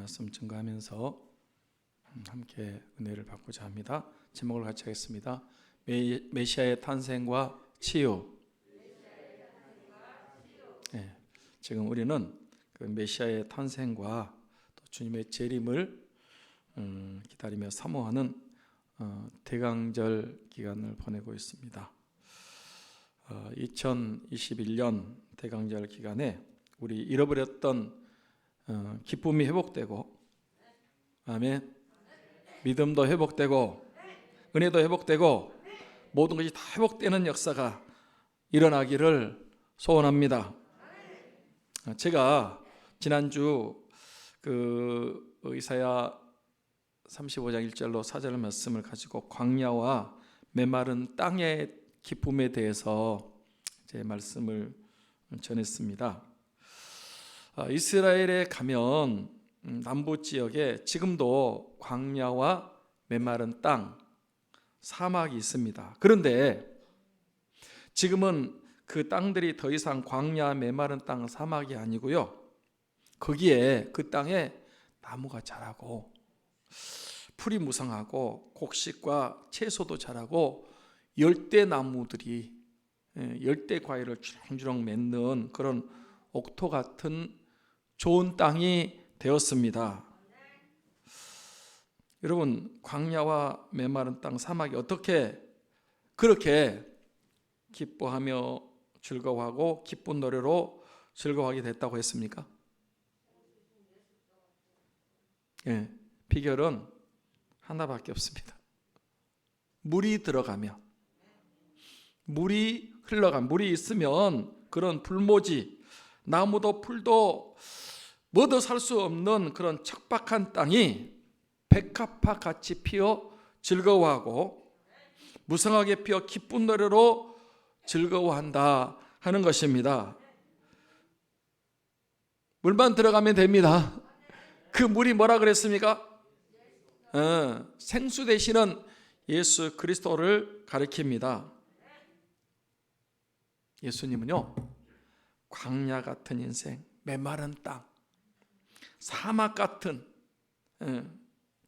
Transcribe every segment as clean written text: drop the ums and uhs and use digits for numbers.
말씀 증거하면서 함께 은혜를 받고자 합니다. 제목을 같이 하겠습니다. 메시아의 탄생과 치유. 네, 지금 우리는 그 메시아의 탄생과 또 주님의 재림을 기다리며 사모하는 대강절 기간을 보내고 있습니다. 2021년 대강절 기간에 우리 잃어버렸던 기쁨이 회복되고, 아멘, 믿음도 회복되고 은혜도 회복되고 모든 것이 다 회복되는 역사가 일어나기를 소원합니다. 제가 지난주 그 이사야 35장 1절로 4절 말씀을 가지고 광야와 메마른 땅의 기쁨에 대해서 제 말씀을 전했습니다. 이스라엘에 가면 남부 지역에 지금도 광야와 메마른 땅, 사막이 있습니다. 그런데 지금은 그 땅들이 더 이상 광야, 메마른 땅, 사막이 아니고요, 거기에 그 땅에 나무가 자라고 풀이 무성하고 곡식과 채소도 자라고 열대나무들이 열대 과일을 주렁주렁 맺는 그런 옥토 같은 좋은 땅이 되었습니다. 여러분, 광야와 메마른 땅, 사막이 어떻게 그렇게 기뻐하며 즐거워하고 기쁜 노래로 즐거워하게 됐다고 했습니까? 비결은 하나밖에 없습니다. 물이 들어가면, 물이 흘러가면, 물이 있으면 그런 불모지, 나무도 풀도 뭐도 살 수 없는 그런 척박한 땅이 백합화 같이 피어 즐거워하고 무성하게 피어 기쁜 노래로 즐거워한다 하는 것입니다. 물만 들어가면 됩니다. 그 물이 뭐라 그랬습니까? 생수 되시는 예수 그리스도를 가리킵니다. 예수님은요, 광야 같은 인생, 메마른 땅, 사막 같은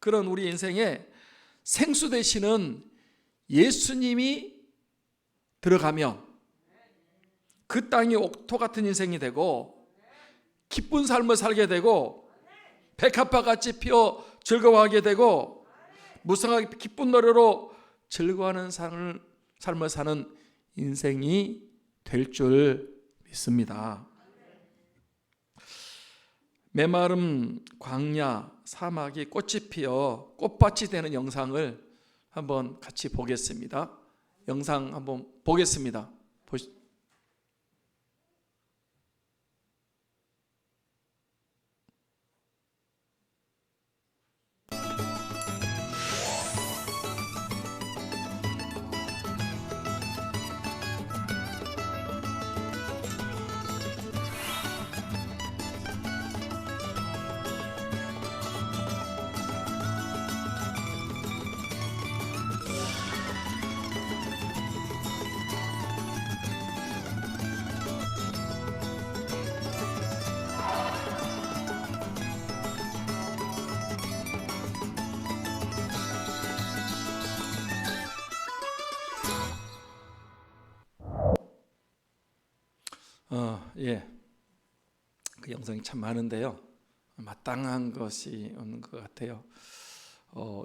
그런 우리 인생에 생수 되시는 예수님이 들어가면 그 땅이 옥토 같은 인생이 되고 기쁜 삶을 살게 되고 백합화 같이 피어 즐거워하게 되고 무성하게 기쁜 노래로 즐거워하는 삶을 사는 인생이 될 줄 믿습니다. 메마름 광야, 사막이 꽃이 피어 꽃밭이 되는 영상을 한번 같이 보겠습니다. 영상 한번 보겠습니다. 그 영상이 참 많은데요, 마땅한 것이 없는 것 같아요.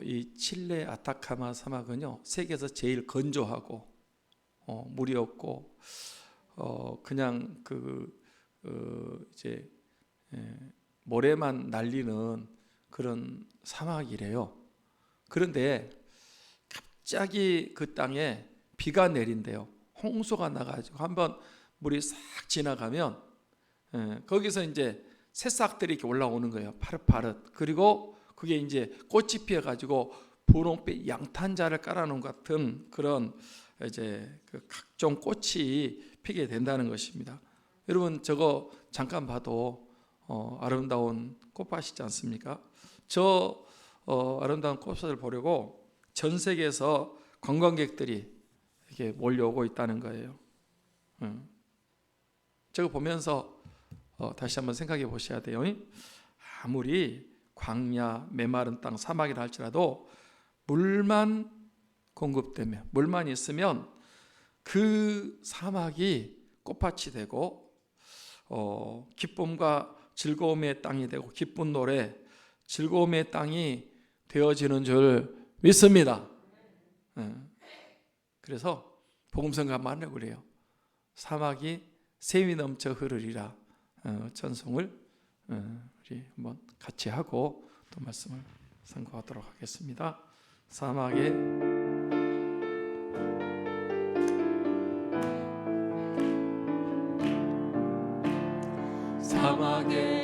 이 칠레 아타카마 사막은요, 세계에서 제일 건조하고 물이 없고 그냥 이제 모래만 날리는 그런 사막이래요. 그런데 갑자기 그 땅에 비가 내린대요. 홍수가 나가지고 한번 물이 싹 지나가면 거기서 이제 새싹들이 이렇게 올라오는 거예요. 파릇파릇. 그리고 그게 이제 꽃이 피어가지고 분홍빛 양탄자를 깔아놓은 같은 그런 이제 그 각종 꽃이 피게 된다는 것입니다. 여러분, 저거 잠깐 봐도 아름다운 꽃밭이지 않습니까? 저 아름다운 꽃밭을 보려고 전 세계에서 관광객들이 이렇게 몰려오고 있다는 거예요. 저거 보면서 다시 한번 생각해 보셔야 돼요. 아무리 광야, 메마른 땅, 사막이라 할지라도 물만 공급되면, 물만 있으면 그 사막이 꽃밭이 되고 기쁨과 즐거움의 땅이 되고 기쁜 노래, 즐거움의 땅이 되어지는 줄 믿습니다. 그래서 복음성가 말로 그래요. 사막이 샘이 넘쳐 흐르리라. 찬송을 우리 한번 같이 하고 또 말씀을 선고하도록 하겠습니다. 사막에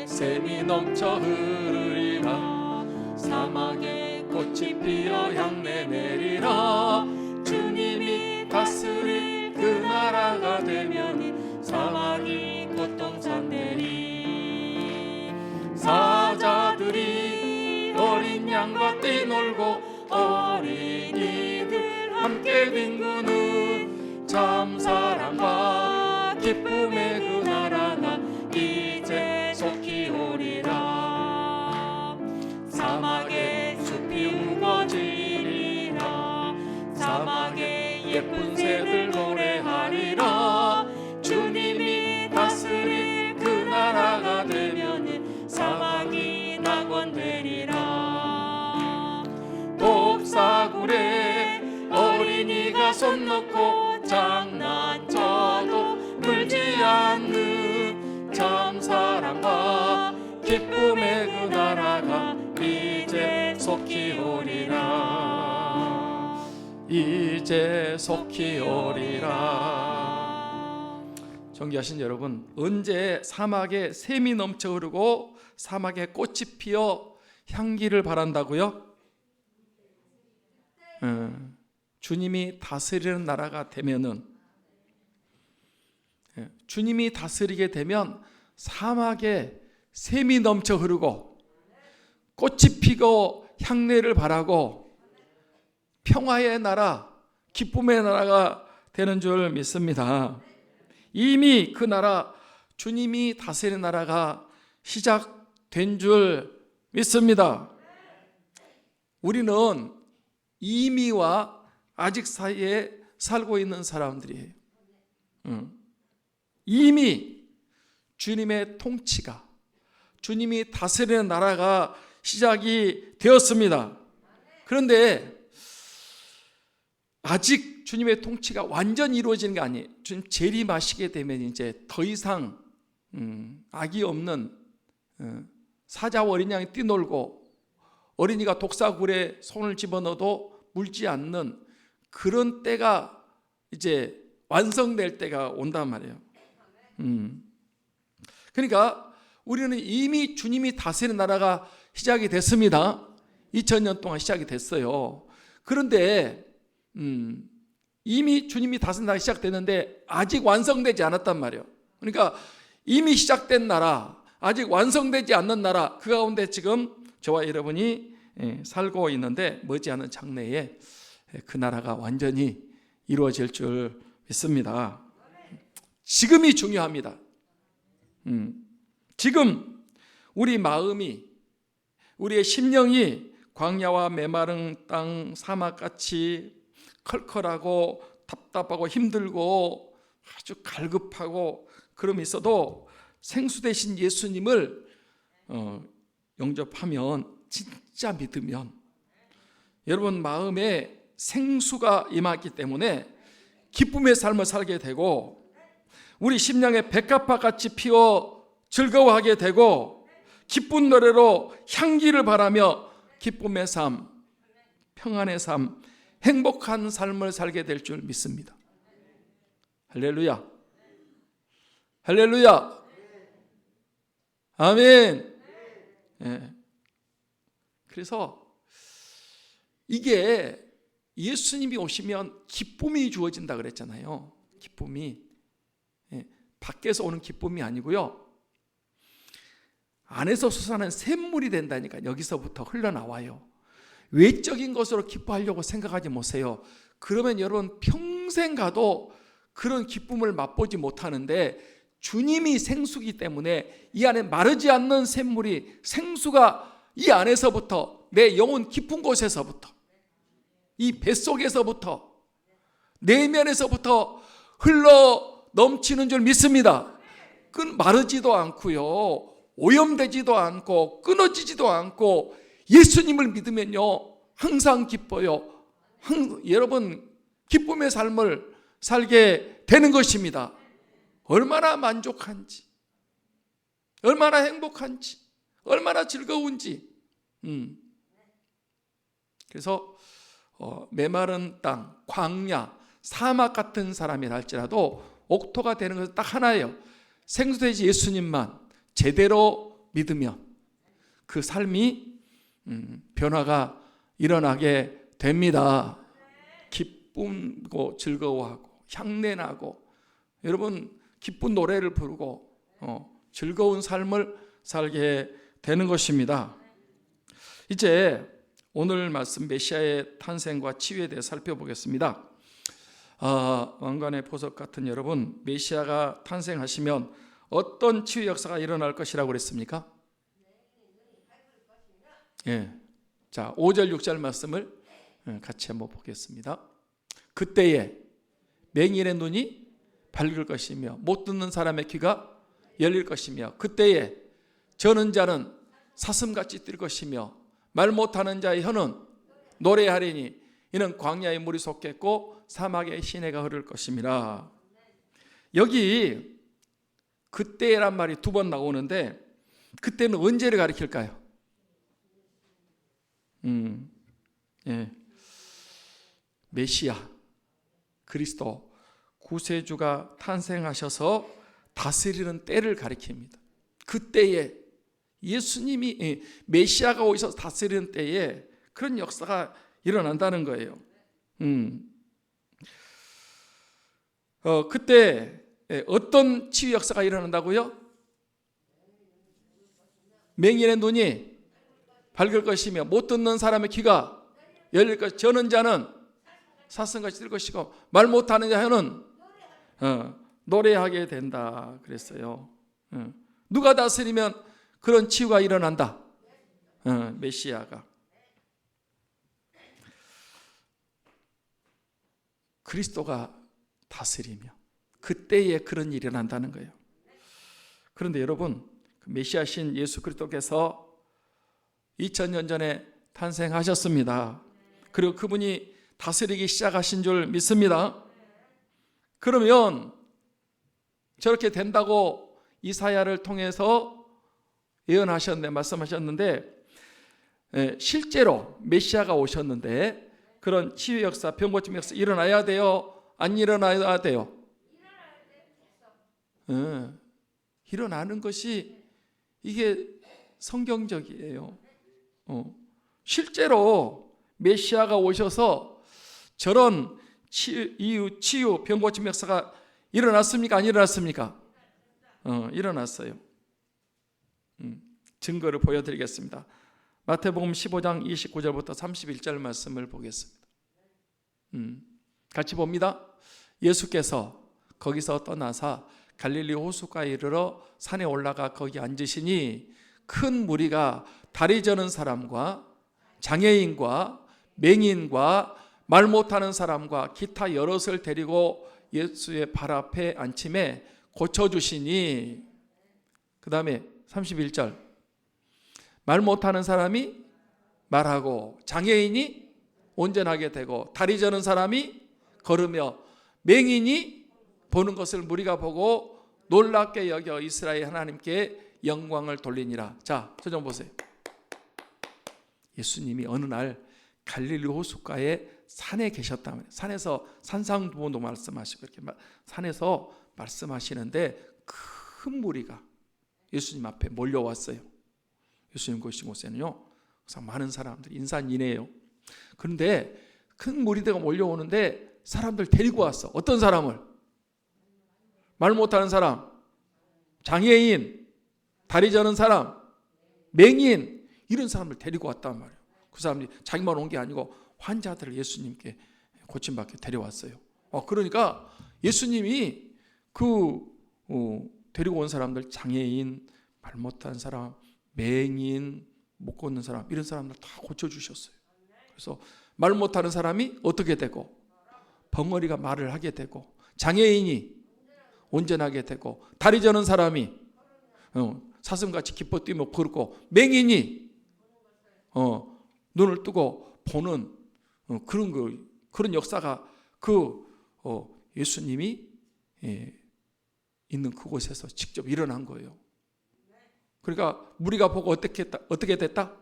샘이 넘쳐 흐르리라. 사막에 꽃이 피어 향내 내리라. 주님이 다스릴 그 나라가 되면 사막이 고통산되리. 사자들이 어린 양과 뛰놀고 어린이들 함께 뒹구는 참 사랑과 기쁨의 그 나라가 이제 속히 오리라. 사막에 숲이 우거지리라. 사막에 예쁜 새들 노래하리라. 주님이 다스릴 그 나라가 되면은 사막이 낙원되리라. 독사굴에 어린이가 손 놓고 장난쳐도 물지 않는 참 사랑과 기쁨의 그 나라가 이제 속히 오리라. 이제 속히 오리라. 존귀하신 여러분, 언제 사막에 샘이 넘쳐 흐르고 사막에 꽃이 피어 향기를 바란다고요? 주님이 다스리는 나라가 되면은, 주님이 다스리게 되면 사막에 샘이 넘쳐 흐르고 꽃이 피고 향내를 바라고 평화의 나라, 기쁨의 나라가 되는 줄 믿습니다. 이미 그 나라, 주님이 다스리는 나라가 시작된 줄 믿습니다. 우리는 이미와 아직 사이에 살고 있는 사람들이에요. 이미 주님의 통치가, 주님이 다스리는 나라가 시작이 되었습니다. 그런데 아직 주님의 통치가 완전히 이루어지는 게 아니에요. 주님 재림하시게 되면 이제 더 이상 악이 없는, 사자와 어린 양이 뛰놀고 어린이가 독사굴에 손을 집어넣어도 물지 않는 그런 때가 이제 완성될 때가 온단 말이에요. 그러니까 우리는 이미 주님이 다스리는 나라가 시작이 됐습니다. 2000년 동안 시작이 됐어요. 그런데 이미 주님이 다스리는 나라가 시작됐는데 아직 완성되지 않았단 말이에요. 그러니까 이미 시작된 나라, 아직 완성되지 않는 나라, 그 가운데 지금 저와 여러분이 살고 있는데 머지않은 장래에 그 나라가 완전히 이루어질 줄 믿습니다. 지금이 중요합니다. 지금 우리 마음이, 우리의 심령이 광야와 메마른 땅, 사막같이 컬컬하고 답답하고 힘들고 아주 갈급하고 그럼 있어도 생수 되신 예수님을 영접하면, 진짜 믿으면 여러분 마음에 생수가 임하기 때문에 기쁨의 삶을 살게 되고 우리 심령에 백합화같이 피어 즐거워하게 되고 기쁜 노래로 향기를 바라며 기쁨의 삶, 평안의 삶, 행복한 삶을 살게 될 줄 믿습니다. 할렐루야, 할렐루야, 아멘. 예. 그래서 이게 예수님이 오시면 기쁨이 주어진다 그랬잖아요. 기쁨이 밖에서 오는 기쁨이 아니고요, 안에서 솟아나는 샘물이 된다니까. 여기서부터 흘러나와요. 외적인 것으로 기뻐하려고 생각하지 마세요. 그러면 여러분 평생 가도 그런 기쁨을 맛보지 못하는데, 주님이 생수기 때문에 이 안에 마르지 않는 샘물이, 생수가 이 안에서부터, 내 영혼 깊은 곳에서부터, 이 뱃속에서부터, 내면에서부터 흘러 넘치는 줄 믿습니다. 마르지도 않고요, 오염되지도 않고 끊어지지도 않고 예수님을 믿으면요 항상 기뻐요. 여러분 기쁨의 삶을 살게 되는 것입니다. 얼마나 만족한지, 얼마나 행복한지, 얼마나 즐거운지. 그래서 메마른 땅, 광야, 사막 같은 사람이라 할지라도 옥토가 되는 것은 딱 하나예요. 생수되지 예수님만 제대로 믿으면 그 삶이 변화가 일어나게 됩니다. 기쁘고 즐거워하고 향내나고, 여러분 기쁜 노래를 부르고 즐거운 삶을 살게 되는 것입니다. 이제 오늘 말씀 메시아의 탄생과 치유에 대해 살펴보겠습니다. 왕관의 보석 같은 여러분, 메시아가 탄생하시면 어떤 치유 역사가 일어날 것이라고 그랬습니까? 예. 자, 5절 6절 말씀을 같이 한번 보겠습니다. 그때에 맹인의 눈이 밝을 것이며 못 듣는 사람의 귀가 열릴 것이며, 그때에 저는 자는 사슴같이 뛸 것이며 말 못하는 자의 혀는 노래하리니 이는 광야의 물이 솟겠고 사막의 시내가 흐를 것임이라. 여기 그때란 말이 두 번 나오는데, 그때는 언제를 가리킬까요? 예. 메시아 그리스도 구세주가 탄생하셔서 다스리는 때를 가리킵니다. 그때에 예수님이 메시아가 오셔서 다스리는 때에 그런 역사가 일어난다는 거예요. 그때 어떤 치유 역사가 일어난다고요? 맹인의 눈이 밝을 것이며 못 듣는 사람의 귀가 열릴 것이며 저는 자는 사슴같이 뛸 것이고 말 못하는 자는 노래하게 된다 그랬어요. 누가 다스리면 그런 치유가 일어난다? 메시아가. 그리스도가 다스리며 그때에 그런 일이 일어난다는 거예요. 그런데 여러분, 메시아신 예수 그리스도께서 2000년 전에 탄생하셨습니다. 그리고 그분이 다스리기 시작하신 줄 믿습니다. 그러면 저렇게 된다고 이사야를 통해서 예언하셨는데, 말씀하셨는데, 실제로 메시아가 오셨는데 그런 치유 역사, 병고침 역사 일어나야 돼요? 안 일어나야 돼요? 일어나는 것이 이게 성경적이에요. 실제로 메시아가 오셔서 저런 치유, 병고침 역사가 일어났습니까? 안 일어났습니까? 일어났어요. 증거를 보여드리겠습니다. 마태복음 15장 29절부터 31절 말씀을 보겠습니다. 같이 봅니다. 예수께서 거기서 떠나사 갈릴리 호숫가에 이르러 산에 올라가 거기 앉으시니 큰 무리가 다리 저는 사람과 장애인과 맹인과 말 못하는 사람과 기타 여럿을 데리고 예수의 발 앞에 앉힘에 고쳐주시니, 그 다음에 31절, 말 못하는 사람이 말하고 장애인이 온전하게 되고 다리 저는 사람이 걸으며 맹인이 보는 것을 무리가 보고 놀랍게 여겨 이스라엘 하나님께 영광을 돌리니라. 자, 저 좀 보세요. 예수님이 어느 날 갈릴리 호숫가에 산에 계셨단 말이에요. 산에서 산상부모도 말씀하시고 이렇게 산에서 말씀하시는데 큰 무리가 예수님 앞에 몰려왔어요. 예수님 계신 곳에는요 항상 많은 사람들이 인산인해요. 그런데 큰 무리들가 몰려오는데 사람들 데리고 왔어. 어떤 사람을? 말 못하는 사람, 장애인, 다리 저는 사람, 맹인, 이런 사람을 데리고 왔단 말이에요. 그 사람들이 자기만 온 게 아니고 환자들을 예수님께 고침받게 데려왔어요. 그러니까 예수님이 데리고 온 사람들, 장애인, 말 못한 사람, 맹인, 못 걷는 사람, 이런 사람들 다 고쳐주셨어요. 그래서 말 못하는 사람이 어떻게 되고, 벙어리가 말을 하게 되고, 장애인이 온전하게 되고, 다리 저는 사람이 사슴같이 기뻐 뛰며 걸고, 맹인이 눈을 뜨고 보는 그런 역사가 예수님이 있는 그곳에서 직접 일어난 거예요. 그러니까 무리가 보고 어떻게 됐다?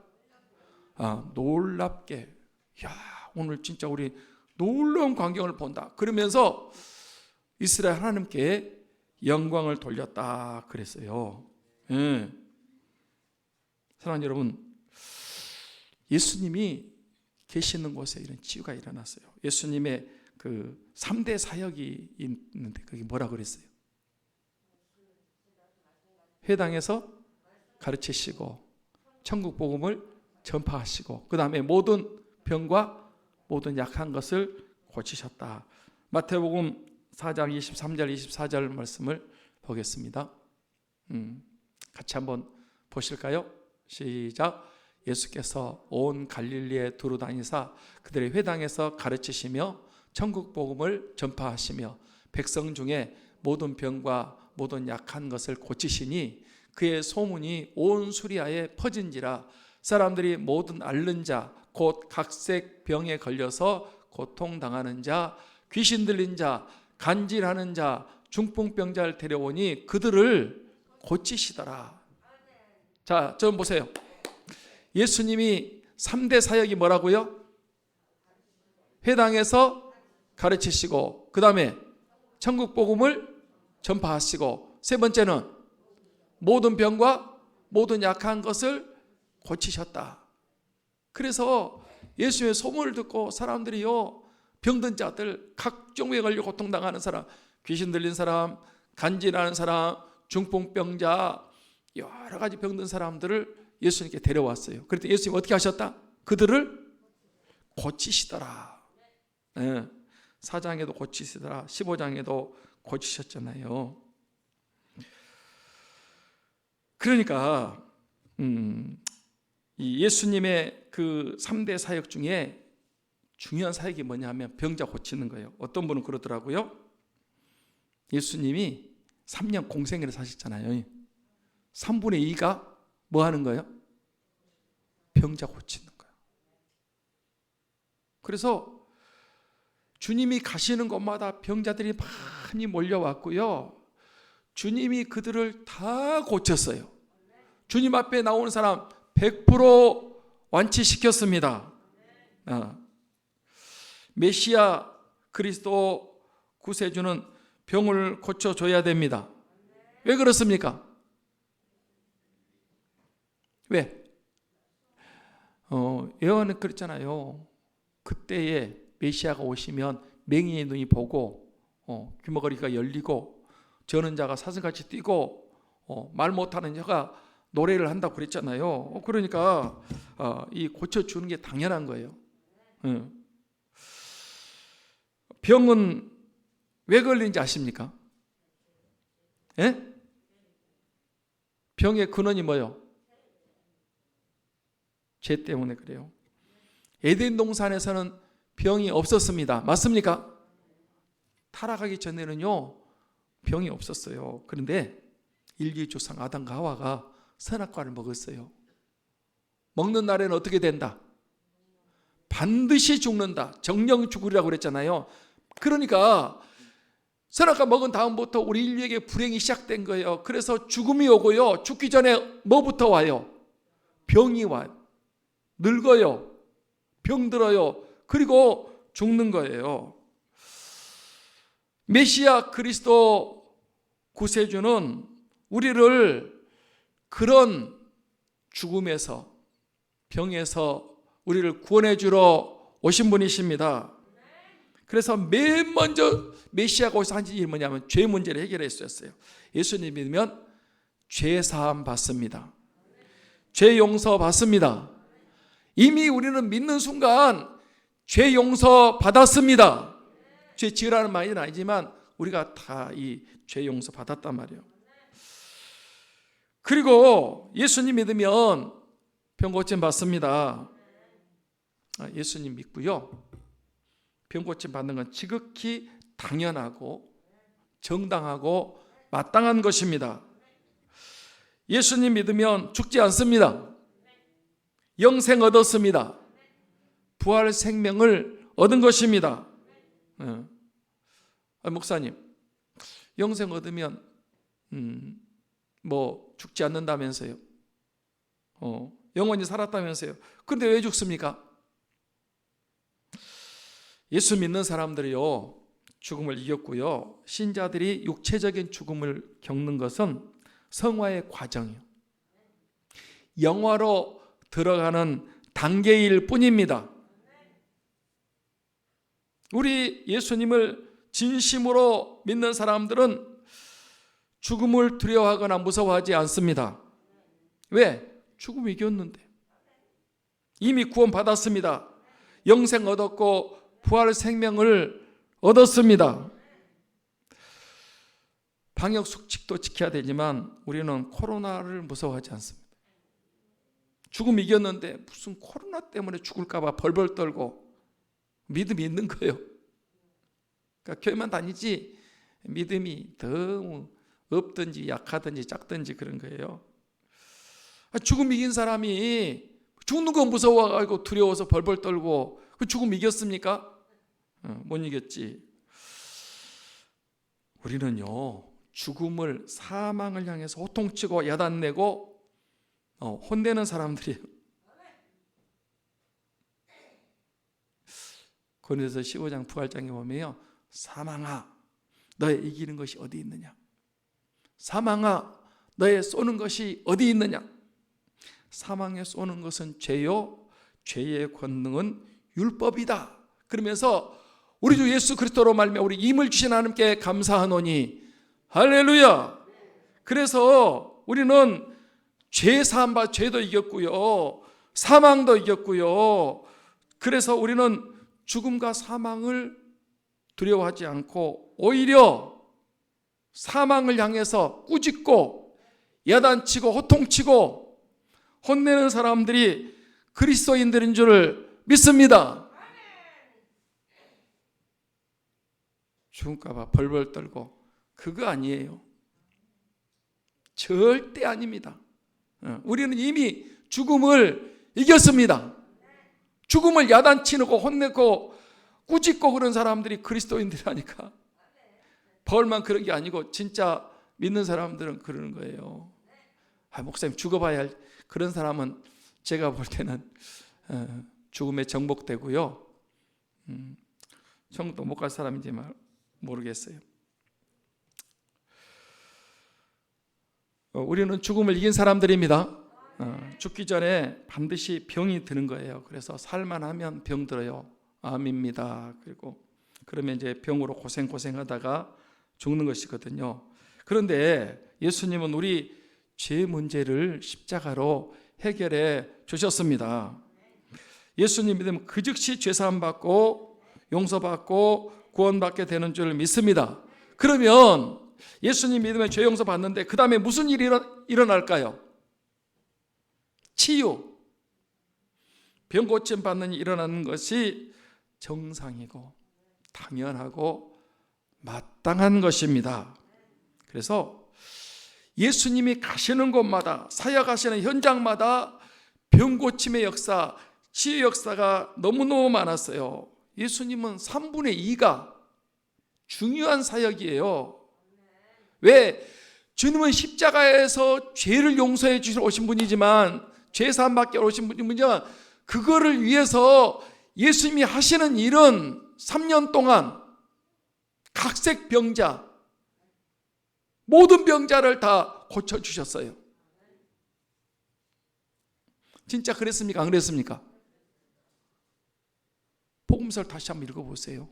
놀랍게, 야, 오늘 진짜 우리 놀라운 광경을 본다. 그러면서 이스라엘 하나님께 영광을 돌렸다 그랬어요. 사랑하는 여러분, 예수님이 계시는 곳에 이런 치유가 일어났어요. 예수님의 그 3대 사역이 있는데 그게 뭐라 그랬어요? 회당에서 가르치시고, 천국 복음을 전파하시고, 그 다음에 모든 병과 모든 약한 것을 고치셨다. 마태복음 4장 23절 24절 말씀을 보겠습니다. 같이 한번 보실까요? 시작. 예수께서 온 갈릴리에 두루 다니사 그들의 회당에서 가르치시며 천국 복음을 전파하시며 백성 중에 모든 병과 모든 약한 것을 고치시니 그의 소문이 온 수리아에 퍼진지라. 사람들이 모든 앓는 자 곧 각색 병에 걸려서 고통당하는 자, 귀신 들린 자, 간질하는 자, 중풍병자를 데려오니 그들을 고치시더라. 자, 좀 보세요. 예수님이 3대 사역이 뭐라고요? 회당에서 가르치시고, 그 다음에 천국 복음을 전파하시고, 세 번째는 모든 병과 모든 약한 것을 고치셨다. 그래서 예수의 소문을 듣고 사람들이요, 병든 자들, 각종 병에 걸려 고통당하는 사람, 귀신 들린 사람, 간질하는 사람, 중풍병자, 여러 가지 병든 사람들을 예수님께 데려왔어요. 그랬더니 예수님 어떻게 하셨다? 그들을 고치시더라. 4장에도 고치시더라. 15장에도 고치셨잖아요. 그러니까 이 예수님의 그 3대 사역 중에 중요한 사역이 뭐냐면 병자 고치는 거예요. 어떤 분은 그러더라고요. 예수님이 3년 공생애를 사셨잖아요. 3분의 2가 뭐 하는 거예요? 병자 고치는 거예요. 그래서 주님이 가시는 곳마다 병자들이 많이 몰려왔고요. 주님이 그들을 다 고쳤어요. 주님 앞에 나오는 사람 100% 완치시켰습니다. 메시아 그리스도 구세주는 병을 고쳐줘야 됩니다. 왜 그렇습니까? 왜? 예언은 그랬잖아요. 그때에 메시아가 오시면 맹인의 눈이 보고, 귀머거리가 열리고, 저는 자가 사슴같이 뛰고, 말 못하는 자가 노래를 한다고 그랬잖아요. 그러니까 이 고쳐주는 게 당연한 거예요. 병은 왜 걸리는지 아십니까? 예? 병의 근원이 뭐예요? 죄 때문에 그래요. 에덴 동산에서는 병이 없었습니다. 맞습니까? 타락하기 전에는요, 병이 없었어요. 그런데 일기 조상 아담과 하와가 선악과를 먹었어요. 먹는 날에는 어떻게 된다? 반드시 죽는다. 정령 죽으리라고 그랬잖아요. 그러니까 선악과 먹은 다음부터 우리 인류에게 불행이 시작된 거예요. 그래서 죽음이 오고요. 죽기 전에 뭐부터 와요? 병이 와요. 늙어요. 병들어요. 그리고 죽는 거예요. 메시아 그리스도 구세주는 우리를 그런 죽음에서, 병에서 우리를 구원해 주러 오신 분이십니다. 그래서 맨 먼저 메시아가 오셔서 한 일이 뭐냐면 죄 문제를 해결했었어요. 예수님 믿으면 죄 사함 받습니다. 죄 용서 받습니다. 이미 우리는 믿는 순간 죄 용서 받았습니다. 죄 지으라는 말은 아니지만 우리가 다 이 죄 용서 받았단 말이에요. 그리고 예수님 믿으면 병 고침 받습니다. 예수님 믿고요. 병 고침 받는 건 지극히 당연하고 정당하고 마땅한 것입니다. 예수님 믿으면 죽지 않습니다. 영생 얻었습니다. 부활 생명을 얻은 것입니다. 목사님, 영생 얻으면 뭐 죽지 않는다면서요. 영원히 살았다면서요. 그런데 왜 죽습니까? 예수 믿는 사람들이요, 죽음을 이겼고요, 신자들이 육체적인 죽음을 겪는 것은 성화의 과정이요, 영화로 들어가는 단계일 뿐입니다. 우리 예수님을 진심으로 믿는 사람들은 죽음을 두려워하거나 무서워하지 않습니다. 왜? 죽음이 이겼는데. 이미 구원 받았습니다. 영생 얻었고 부활 생명을 얻었습니다. 방역 수칙도 지켜야 되지만 우리는 코로나를 무서워하지 않습니다. 죽음 이겼는데 무슨 코로나 때문에 죽을까 봐 벌벌 떨고 믿음이 있는 거예요. 그러니까 교회만 다니지 믿음이 더 없든지 약하든지 작든지 그런 거예요. 죽음 이긴 사람이 죽는 거 무서워가지고 두려워서 벌벌 떨고 그 죽음 이겼습니까? 못 이겼지. 우리는요, 죽음을, 사망을 향해서 호통치고 야단내고 혼내는 사람들이에요. 고린도서 15장 부활장에 보면요, 사망아 너의 이기는 것이 어디 있느냐, 사망아 너의 쏘는 것이 어디 있느냐. 사망에 쏘는 것은 죄요, 죄의 권능은 율법이다. 그러면서 우리 주 예수 그리스도로 말미암아 우리 힘을 주신 하나님께 감사하노니 할렐루야. 그래서 우리는 죄 사함 받아 죄도 이겼고요, 사망도 이겼고요. 그래서 우리는 죽음과 사망을 두려워하지 않고 오히려 사망을 향해서 꾸짖고 야단치고 호통치고 혼내는 사람들이 그리스도인들인 줄을 믿습니다. 죽을까 봐 벌벌 떨고 그거 아니에요. 절대 아닙니다. 우리는 이미 죽음을 이겼습니다. 죽음을 야단치고 혼내고 꾸짖고 그런 사람들이 그리스도인들이라니까. 바울만 그런 게 아니고 진짜 믿는 사람들은 그러는 거예요. 목사님 죽어봐야 할 그런 사람은 제가 볼 때는 죽음에 정복되고요, 천국도 못 갈 사람인지 모르겠어요. 우리는 죽음을 이긴 사람들입니다. 죽기 전에 반드시 병이 드는 거예요. 그래서 살만하면 병 들어요. 암입니다. 그리고 그러면 이제 병으로 고생하다가 죽는 것이거든요. 그런데 예수님은 우리 죄 문제를 십자가로 해결해 주셨습니다. 예수님 믿으면 그 즉시 죄사함 받고 용서받고 구원받게 되는 줄 믿습니다. 그러면 예수님 믿으면 죄 용서 받는데 그 다음에 무슨 일이 일어날까요? 치유, 병 고침 받는 일이 일어나는 것이 정상이고 당연하고 마땅한 것입니다. 그래서 예수님이 가시는 곳마다, 사역하시는 현장마다 병 고침의 역사, 치유 역사가 너무너무 많았어요. 예수님은 3분의 2가 중요한 사역이에요. 왜? 주님은 십자가에서 죄를 용서해 주시러 오신 분이지만, 죄 사함 받게 오신 분이지만, 그거를 위해서 예수님이 하시는 일은 3년 동안 각색 병자, 모든 병자를 다 고쳐주셨어요. 진짜 그랬습니까? 안 그랬습니까? 복음서를 다시 한번 읽어보세요.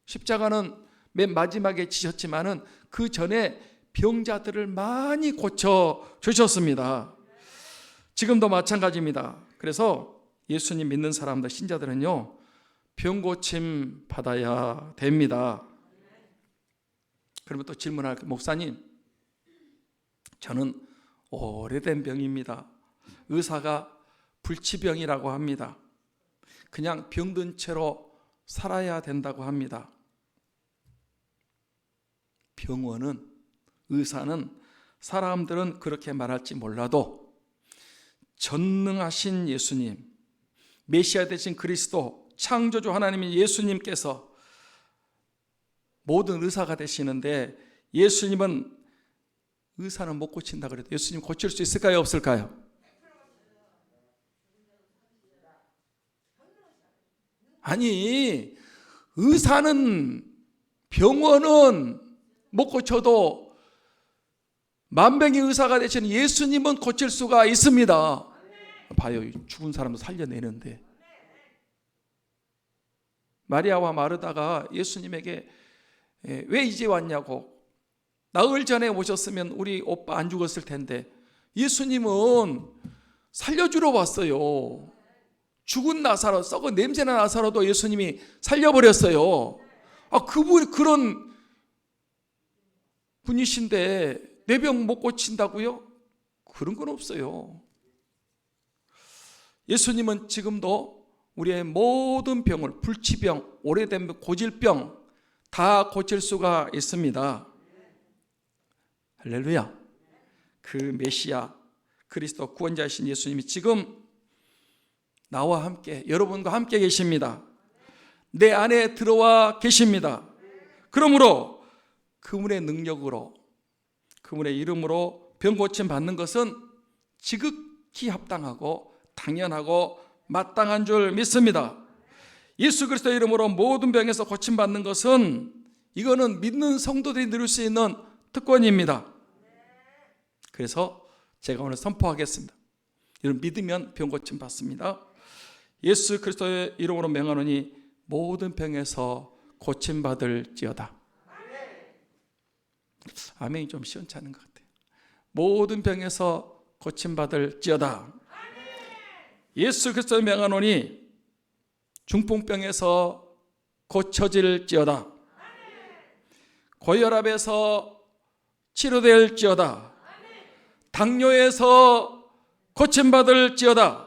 십자가는 맨 마지막에 지셨지만은 그 전에 병자들을 많이 고쳐주셨습니다. 지금도 마찬가지입니다. 그래서 예수님 믿는 사람들, 신자들은요, 병 고침 받아야 됩니다. 그러면 또 질문할, 목사님, 저는 오래된 병입니다. 의사가 불치병이라고 합니다. 그냥 병든 채로 살아야 된다고 합니다. 병원은, 의사는 사람들은 그렇게 말할지 몰라도 전능하신 예수님, 메시아 되신 그리스도, 창조주 하나님인 예수님께서 모든 의사가 되시는데, 예수님은 의사는 못 고친다 그래도 예수님 고칠 수 있을까요, 없을까요? 아니, 의사는, 병원은 못 고쳐도 만병의 의사가 되시는 예수님은 고칠 수가 있습니다. 봐요, 죽은 사람도 살려내는데. 마리아와 마르다가 예수님에게 왜 이제 왔냐고, 나흘 전에 오셨으면 우리 오빠 안 죽었을 텐데. 예수님은 살려주러 왔어요. 죽은 나사로, 썩은 냄새난 나사로도 예수님이 살려버렸어요. 그분 그런 분이신데 내 병 못 고친다고요? 그런 건 없어요. 예수님은 지금도 우리의 모든 병을, 불치병, 오래된 고질병 다 고칠 수가 있습니다. 할렐루야. 그 메시아 그리스도 구원자이신 예수님이 지금 나와 함께, 여러분과 함께 계십니다. 내 안에 들어와 계십니다. 그러므로 그분의 능력으로, 그분의 이름으로 병 고침 받는 것은 지극히 합당하고 당연하고 마땅한 줄 믿습니다. 예수 그리스도의 이름으로 모든 병에서 고침 받는 것은, 이거는 믿는 성도들이 누릴 수 있는 특권입니다. 그래서 제가 오늘 선포하겠습니다. 여러분, 믿으면 병 고침 받습니다. 예수 그리스도의 이름으로 명하노니 모든 병에서 고침 받을지어다. 아멘이 좀 시원찮은 것 같아요. 모든 병에서 고침 받을지어다. 예수 그리스도의 명하노니 중풍병에서 고쳐질지어다. 고혈압에서 치료될지어다. 당뇨에서 고침받을지어다.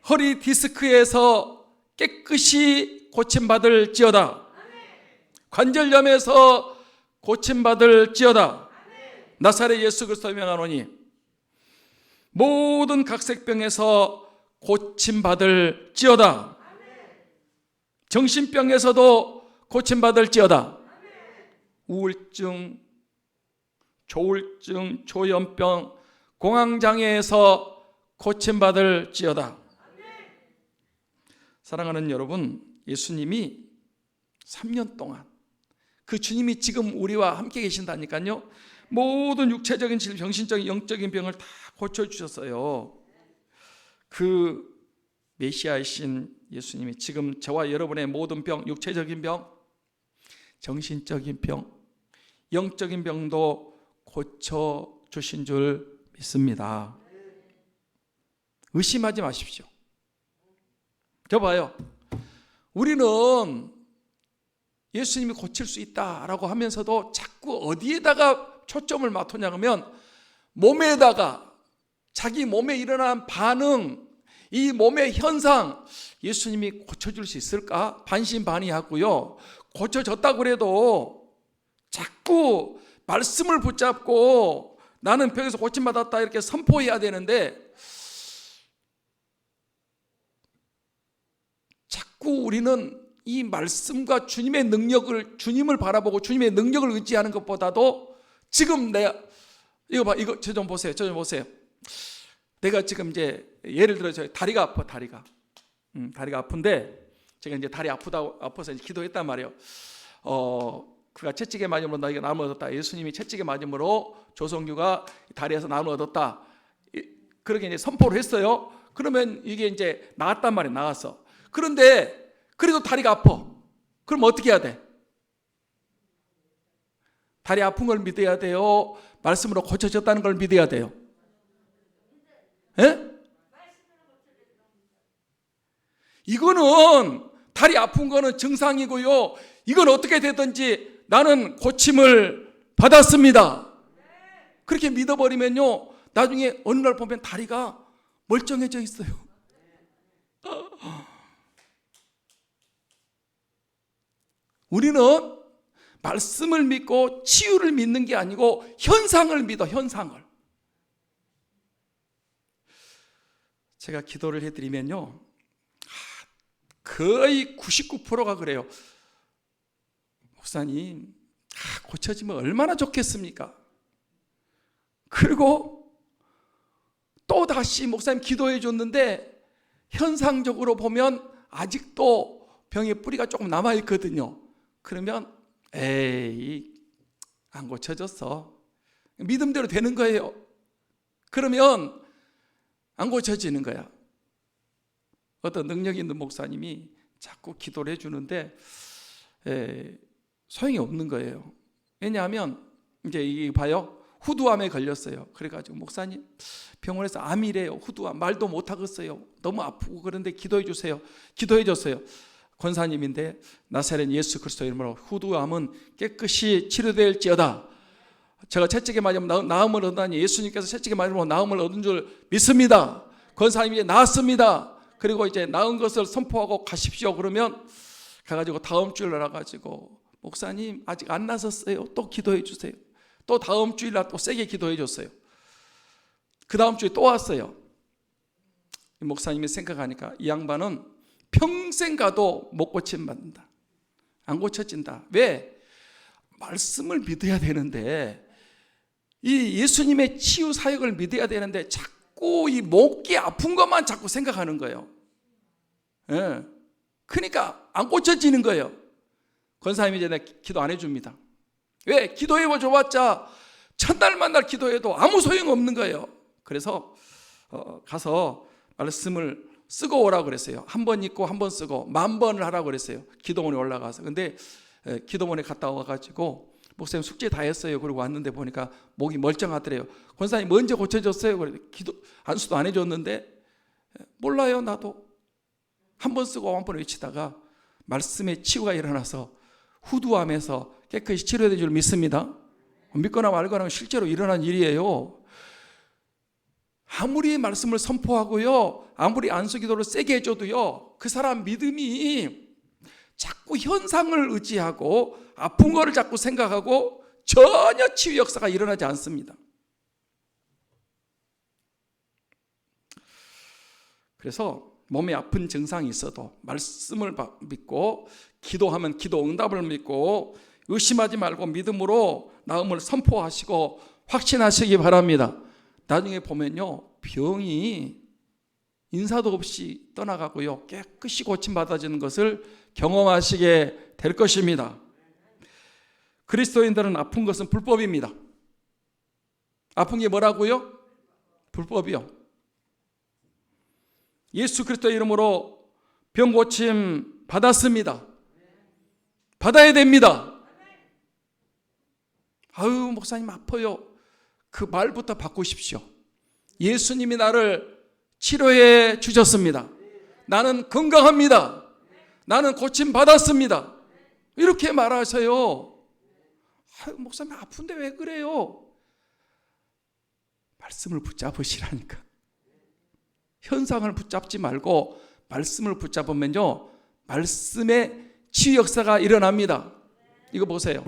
허리 디스크에서 깨끗이 고침받을지어다. 관절염에서 고침받을지어다. 나사렛 예수 그리스도의 명하노니 모든 각색병에서 고침받을지어다. 정신병에서도 고침받을지어다. 우울증, 조울증, 조현병, 공황장애에서 고침받을지어다. 사랑하는 여러분, 예수님이 3년 동안, 그 주님이 지금 우리와 함께 계신다니까요. 모든 육체적인 질병, 정신적인, 영적인 병을 다 고쳐주셨어요. 그 메시아이신 예수님이 지금 저와 여러분의 모든 병, 육체적인 병, 정신적인 병, 영적인 병도 고쳐주신 줄 믿습니다. 의심하지 마십시오. 저 봐요. 우리는 예수님이 고칠 수 있다라고 하면서도 자꾸 어디에다가 초점을 맞추냐 하면 몸에다가, 자기 몸에 일어난 반응, 이 몸의 현상, 예수님이 고쳐줄 수 있을까? 반신반의하고요. 고쳐졌다고 그래도 자꾸 말씀을 붙잡고 나는 병에서 고침받았다 이렇게 선포해야 되는데, 자꾸 우리는 이 말씀과 주님의 능력을, 주님을 바라보고 주님의 능력을 의지하는 것보다도, 지금 내가 이거 봐, 이거 저 좀 보세요, 저 좀 보세요. 내가 지금 이제 예를 들어 다리가 아파, 다리가 아픈데, 제가 이제 다리 아파서 이제 기도했단 말이에요. 그가 채찍에 맞음으로 나에게 나음을 얻었다. 예수님이 채찍에 맞음으로 조성규가 다리에서 나음을 얻었다. 그렇게 이제 선포를 했어요. 그러면 이게 이제 나았단 말이에요, 나았어. 그런데 그래도 다리가 아파. 그럼 어떻게 해야 돼? 다리 아픈 걸 믿어야 돼요? 말씀으로 고쳐졌다는 걸 믿어야 돼요? 예? 이거는 다리 아픈 거는 증상이고요. 이건 어떻게 되든지 나는 고침을 받았습니다. 그렇게 믿어버리면요, 나중에 어느 날 보면 다리가 멀쩡해져 있어요. 우리는 말씀을 믿고 치유를 믿는 게 아니고 현상을 믿어, 현상을. 제가 기도를 해드리면요, 거의 99%가 그래요. 목사님, 고쳐지면 얼마나 좋겠습니까? 그리고 또 다시 목사님 기도해 줬는데 현상적으로 보면 아직도 병의 뿌리가 조금 남아있거든요. 그러면 에이, 안 고쳐졌어. 믿음대로 되는 거예요. 그러면 안 고쳐지는 거야. 어떤 능력 있는 목사님이 자꾸 기도를 해주는데 소용이 없는 거예요. 왜냐하면 이제 이게 봐요, 후두암에 걸렸어요. 그래가지고 목사님, 병원에서 암이래요. 후두암, 말도 못 하겠어요. 너무 아프고 그런데 기도해 주세요. 기도해 줬어요. 권사님인데 나사렛 예수 그리스도 이름으로 후두암은 깨끗이 치료될지어다. 제가 채찍에 맞으면 나음을 얻다니 예수님께서 채찍에 맞으면 나음을 얻은 줄 믿습니다. 권사님이 이제 나았습니다. 그리고 이제 나은 것을 선포하고 가십시오. 그러면 가가지고 다음 주일 날아가지고 목사님 아직 안 나섰어요. 또 기도해 주세요. 또 다음 주일 날 또 세게 기도해 줬어요. 그 다음 주에 또 왔어요. 목사님이 생각하니까 이 양반은 평생 가도 못 고침받는다. 안 고쳐진다. 왜? 말씀을 믿어야 되는데, 이 예수님의 치유 사역을 믿어야 되는데 자꾸 이 목이 아픈 것만 자꾸 생각하는 거예요. 예. 그러니까 안 고쳐지는 거예요. 권사님이 이제 기도 안 해줍니다. 왜? 기도해 줘봤자 첫날 만날 기도해도 아무 소용 없는 거예요. 그래서 가서 말씀을 쓰고 오라고 그랬어요. 한 번 읽고 한 번 쓰고 10,000번을 하라고 그랬어요. 기도원에 올라가서. 근데 기도원에 갔다 와가지고 목사님 숙제 다 했어요. 그리고 왔는데 보니까 목이 멀쩡하더래요. 권사님 언제 고쳐졌어요? 그래 기도 안수도 안 해줬는데 몰라요. 나도 한 번 쓰고 한 번 외치다가 말씀의 치유가 일어나서 후두암에서 깨끗이 치료될 줄 믿습니다. 믿거나 말거나 실제로 일어난 일이에요. 아무리 말씀을 선포하고요, 아무리 안수 기도를 세게 해줘도요, 그 사람 믿음이 자꾸 현상을 의지하고 아픈 거를 자꾸 생각하고 전혀 치유 역사가 일어나지 않습니다. 그래서 몸에 아픈 증상이 있어도 말씀을 믿고 기도하면 기도 응답을 믿고 의심하지 말고 믿음으로 나음을 선포하시고 확신하시기 바랍니다. 나중에 보면요, 병이 인사도 없이 떠나가고요, 깨끗이 고침받아지는 것을 경험하시게 될 것입니다. 그리스도인들은 아픈 것은 불법입니다. 아픈 게 뭐라고요? 불법이요. 예수 그리스도의 이름으로 병 고침 받았습니다. 받아야 됩니다. 아유, 목사님 아파요. 그 말부터 바꾸십시오. 예수님이 나를 치료해 주셨습니다. 나는 건강합니다. 나는 고침 받았습니다. 이렇게 말하세요. 아유, 목사님 아픈데 왜 그래요? 말씀을 붙잡으시라니까. 현상을 붙잡지 말고 말씀을 붙잡으면요, 말씀의 치유 역사가 일어납니다. 이거 보세요.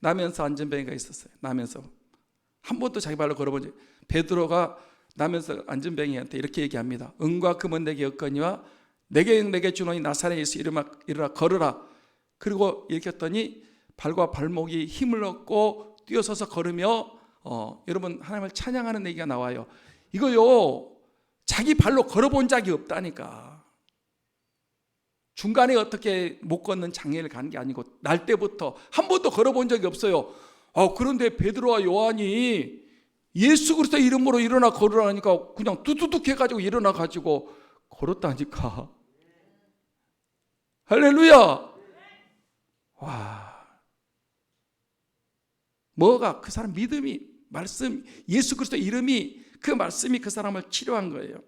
나면서 안전뱅이가 있었어요. 나면서 한 번도 자기 발로 걸어본 적. 베드로가 나면서 안전뱅이한테 이렇게 얘기합니다. 은과 금은 내게 없거니와 내게 주노니 나사렛 예수 일어나 걸으라. 그리고 이렇게 했더니 발과 발목이 힘을 얻고 뛰어서서 걸으며 여러분 하나님을 찬양하는 얘기가 나와요. 이거요, 자기 발로 걸어본 적이 없다니까. 중간에 어떻게 못 걷는 장애를 가는 게 아니고 날 때부터 한 번도 걸어본 적이 없어요. 그런데 베드로와 요한이 예수 그리스도 이름으로 일어나 걸으라니까 그냥 뚜두둑 해가지고 일어나가지고 걸었다니까. 할렐루야. 와, 뭐가 그 사람 믿음이, 말씀, 예수 그리스도 이름이, 그 말씀이 그 사람을 치료한 거예요.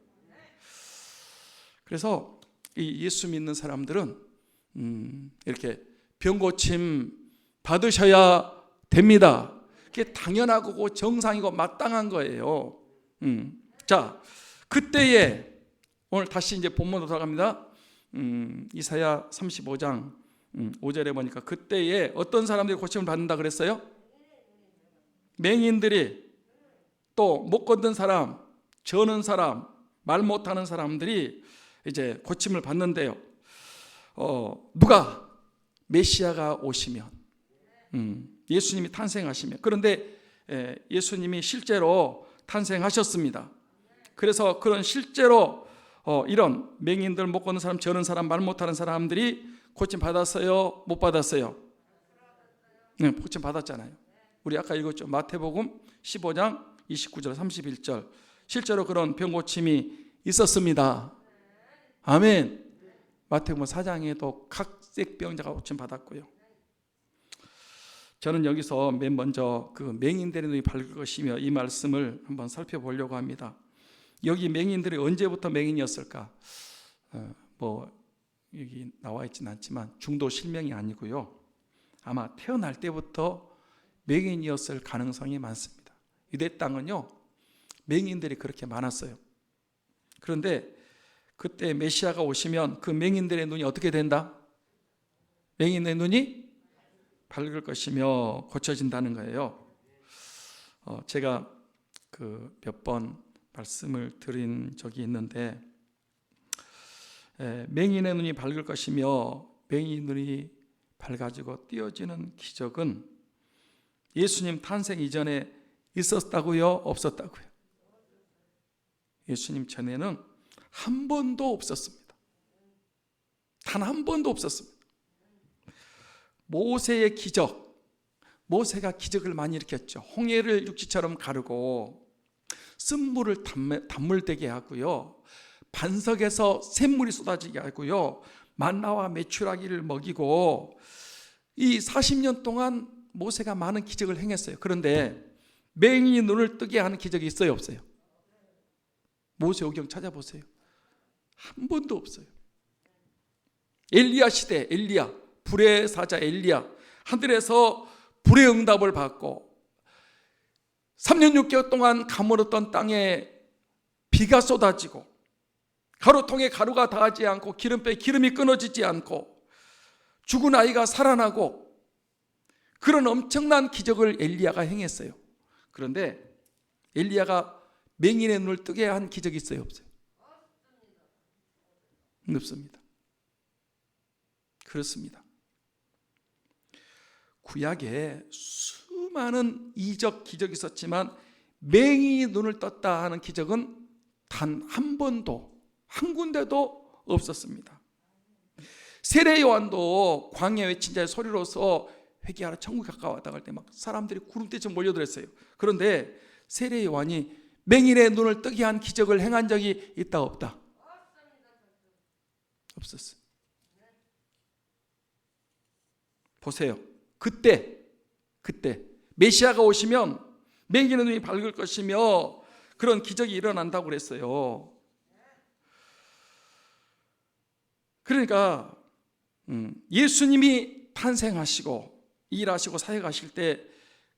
그래서 이 예수 믿는 사람들은 이렇게 병고침 받으셔야 됩니다. 그게 당연하고 정상이고 마땅한 거예요. 자, 그때에 오늘 다시 이제 본문으로 돌아갑니다. 이사야 35장 5절에 보니까 그때에 어떤 사람들이 고침을 받는다 그랬어요? 맹인들이, 또 못 걷는 사람, 저는 사람, 말 못하는 사람들이 이제 고침을 받는데요. 누가 메시아가 오시면, 예수님이 탄생하시면. 그런데 예수님이 실제로 탄생하셨습니다. 그래서 그런 실제로 이런 맹인들, 못 걷는 사람, 저는 사람, 말 못하는 사람들이 고침 받았어요? 못 받았어요? 네, 고침 받았잖아요. 우리 아까 읽었죠. 마태복음 15장 29절 31절. 실제로 그런 병 고침이 있었습니다. 아멘. 마태복음 4장에도 각색 병자가 고침 받았고요. 저는 여기서 맨 먼저 그 맹인들의 눈이 밝을 것이며 이 말씀을 한번 살펴보려고 합니다. 여기 맹인들이 언제부터 맹인이었을까? 여기 나와 있지는 않지만 중도 실명이 아니고요. 아마 태어날 때부터 맹인이었을 가능성이 많습니다. 유대 땅은요, 맹인들이 그렇게 많았어요. 그런데 그때 메시아가 오시면 그 맹인들의 눈이 어떻게 된다? 맹인의 눈이 밝을 것이며 고쳐진다는 거예요. 제가 몇 번 말씀을 드린 적이 있는데, 맹인의 눈이 밝을 것이며 맹인의 눈이 밝아지고 띄어지는 기적은 예수님 탄생 이전에 있었다고요? 없었다고요? 예수님 전에는 한 번도 없었습니다. 단 한 번도 없었습니다. 모세의 기적, 모세가 기적을 많이 일으켰죠. 홍해를 육지처럼 가르고 쓴물을 단물되게 하고요, 반석에서 샘물이 쏟아지게 하고요, 만나와 메추라기를 먹이고, 이 40년 동안 모세가 많은 기적을 행했어요. 그런데 맹인이 눈을 뜨게 하는 기적이 있어요, 없어요? 모세오경 찾아보세요. 한 번도 없어요. 엘리야 시대, 엘리야, 불의 사자 엘리야, 하늘에서 불의 응답을 받고 3년 6개월 동안 가물었던 땅에 비가 쏟아지고 가루통에 가루가 닿지 않고 기름배에 기름이 끊어지지 않고 죽은 아이가 살아나고, 그런 엄청난 기적을 엘리야가 행했어요. 그런데 엘리야가 맹인의 눈을 뜨게 한 기적이 있어요, 없어요? 없습니다. 그렇습니다. 구약에 수많은 이적 기적이 있었지만 맹인이 눈을 떴다 하는 기적은 단 한 번도, 한 군데도 없었습니다. 세례 요한도 광야 외친 자의 소리로서 회개하라 천국이 가까웠다 할 때 막 사람들이 구름대처럼 몰려들었어요. 그런데 세례 요한이 맹인의 눈을 뜨게 한 기적을 행한 적이 있다 없다? 없었어요. 보세요. 그때 메시아가 오시면 맹인의 눈이 밝을 것이며 그런 기적이 일어난다고 그랬어요. 그러니까 예수님이 탄생하시고 일하시고 사역하실 때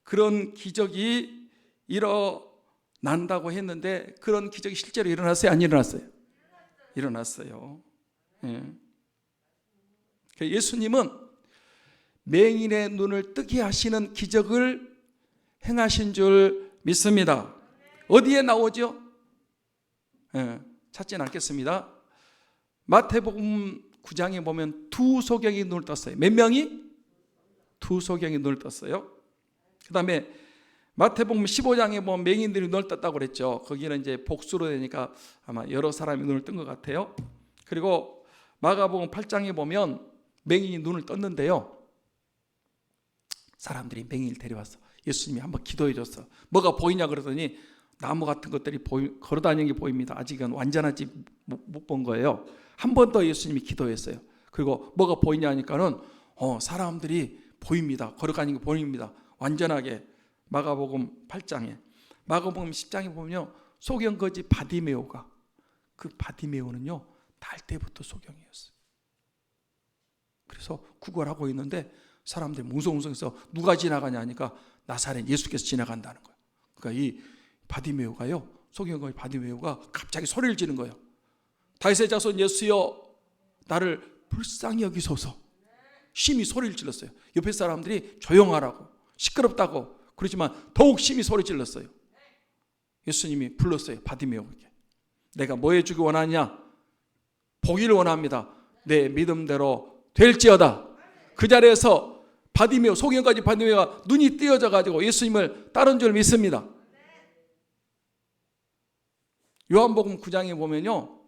그런 기적이 일어난다고 했는데, 그런 기적이 실제로 일어났어요? 안 일어났어요? 일어났어요. 예수님은 맹인의 눈을 뜨게 하시는 기적을 행하신 줄 믿습니다. 어디에 나오죠? 찾지는 않겠습니다. 마태복음 9장에 보면 두 소경이 눈을 떴어요. 몇 명이? 두 소경이 눈을 떴어요. 그 다음에 마태복음 15장에 보면 맹인들이 눈을 떴다고 그랬죠. 거기는 이제 복수로 되니까 아마 여러 사람이 눈을 뜬 것 같아요. 그리고 마가복음 8장에 보면 맹인이 눈을 떴는데요, 사람들이 맹인을 데려왔어. 예수님이 한번 기도해 줬어. 뭐가 보이냐 그러더니 나무 같은 것들이 걸어다니는 게 보입니다. 아직은 완전하지 못 본 거예요. 한 번 더 예수님이 기도했어요. 그리고 뭐가 보이냐 하니까는 사람들이 보입니다. 걸어가는 게 보입니다. 완전하게. 마가복음 8장에, 마가복음 10장에 보면요, 소경거지 바디메오가, 그 바디메오는요 날 때부터 소경이었어요. 그래서 구걸하고 있는데 사람들이 뭉성뭉성해서 누가 지나가냐 하니까 나사렛 예수께서 지나간다는 거예요. 그러니까 이 바디메오가요 소경거지 바디메오가 갑자기 소리를 지르는 거예요. 다윗의 자손 예수여 나를 불쌍히 여기소서. 심히 소리를 질렀어요. 옆에 사람들이 조용하라고, 시끄럽다고 그러지만 더욱 심히 소리 질렀어요. 예수님이 불렀어요. 바디메오에게. 내가 뭐 해주기 원하냐? 보기를 원합니다. 내 믿음대로 될지어다. 그 자리에서 바디메오, 소경거지 바디메오가 눈이 띄어져 가지고 예수님을 따른 줄 믿습니다. 요한복음 9장에 보면요,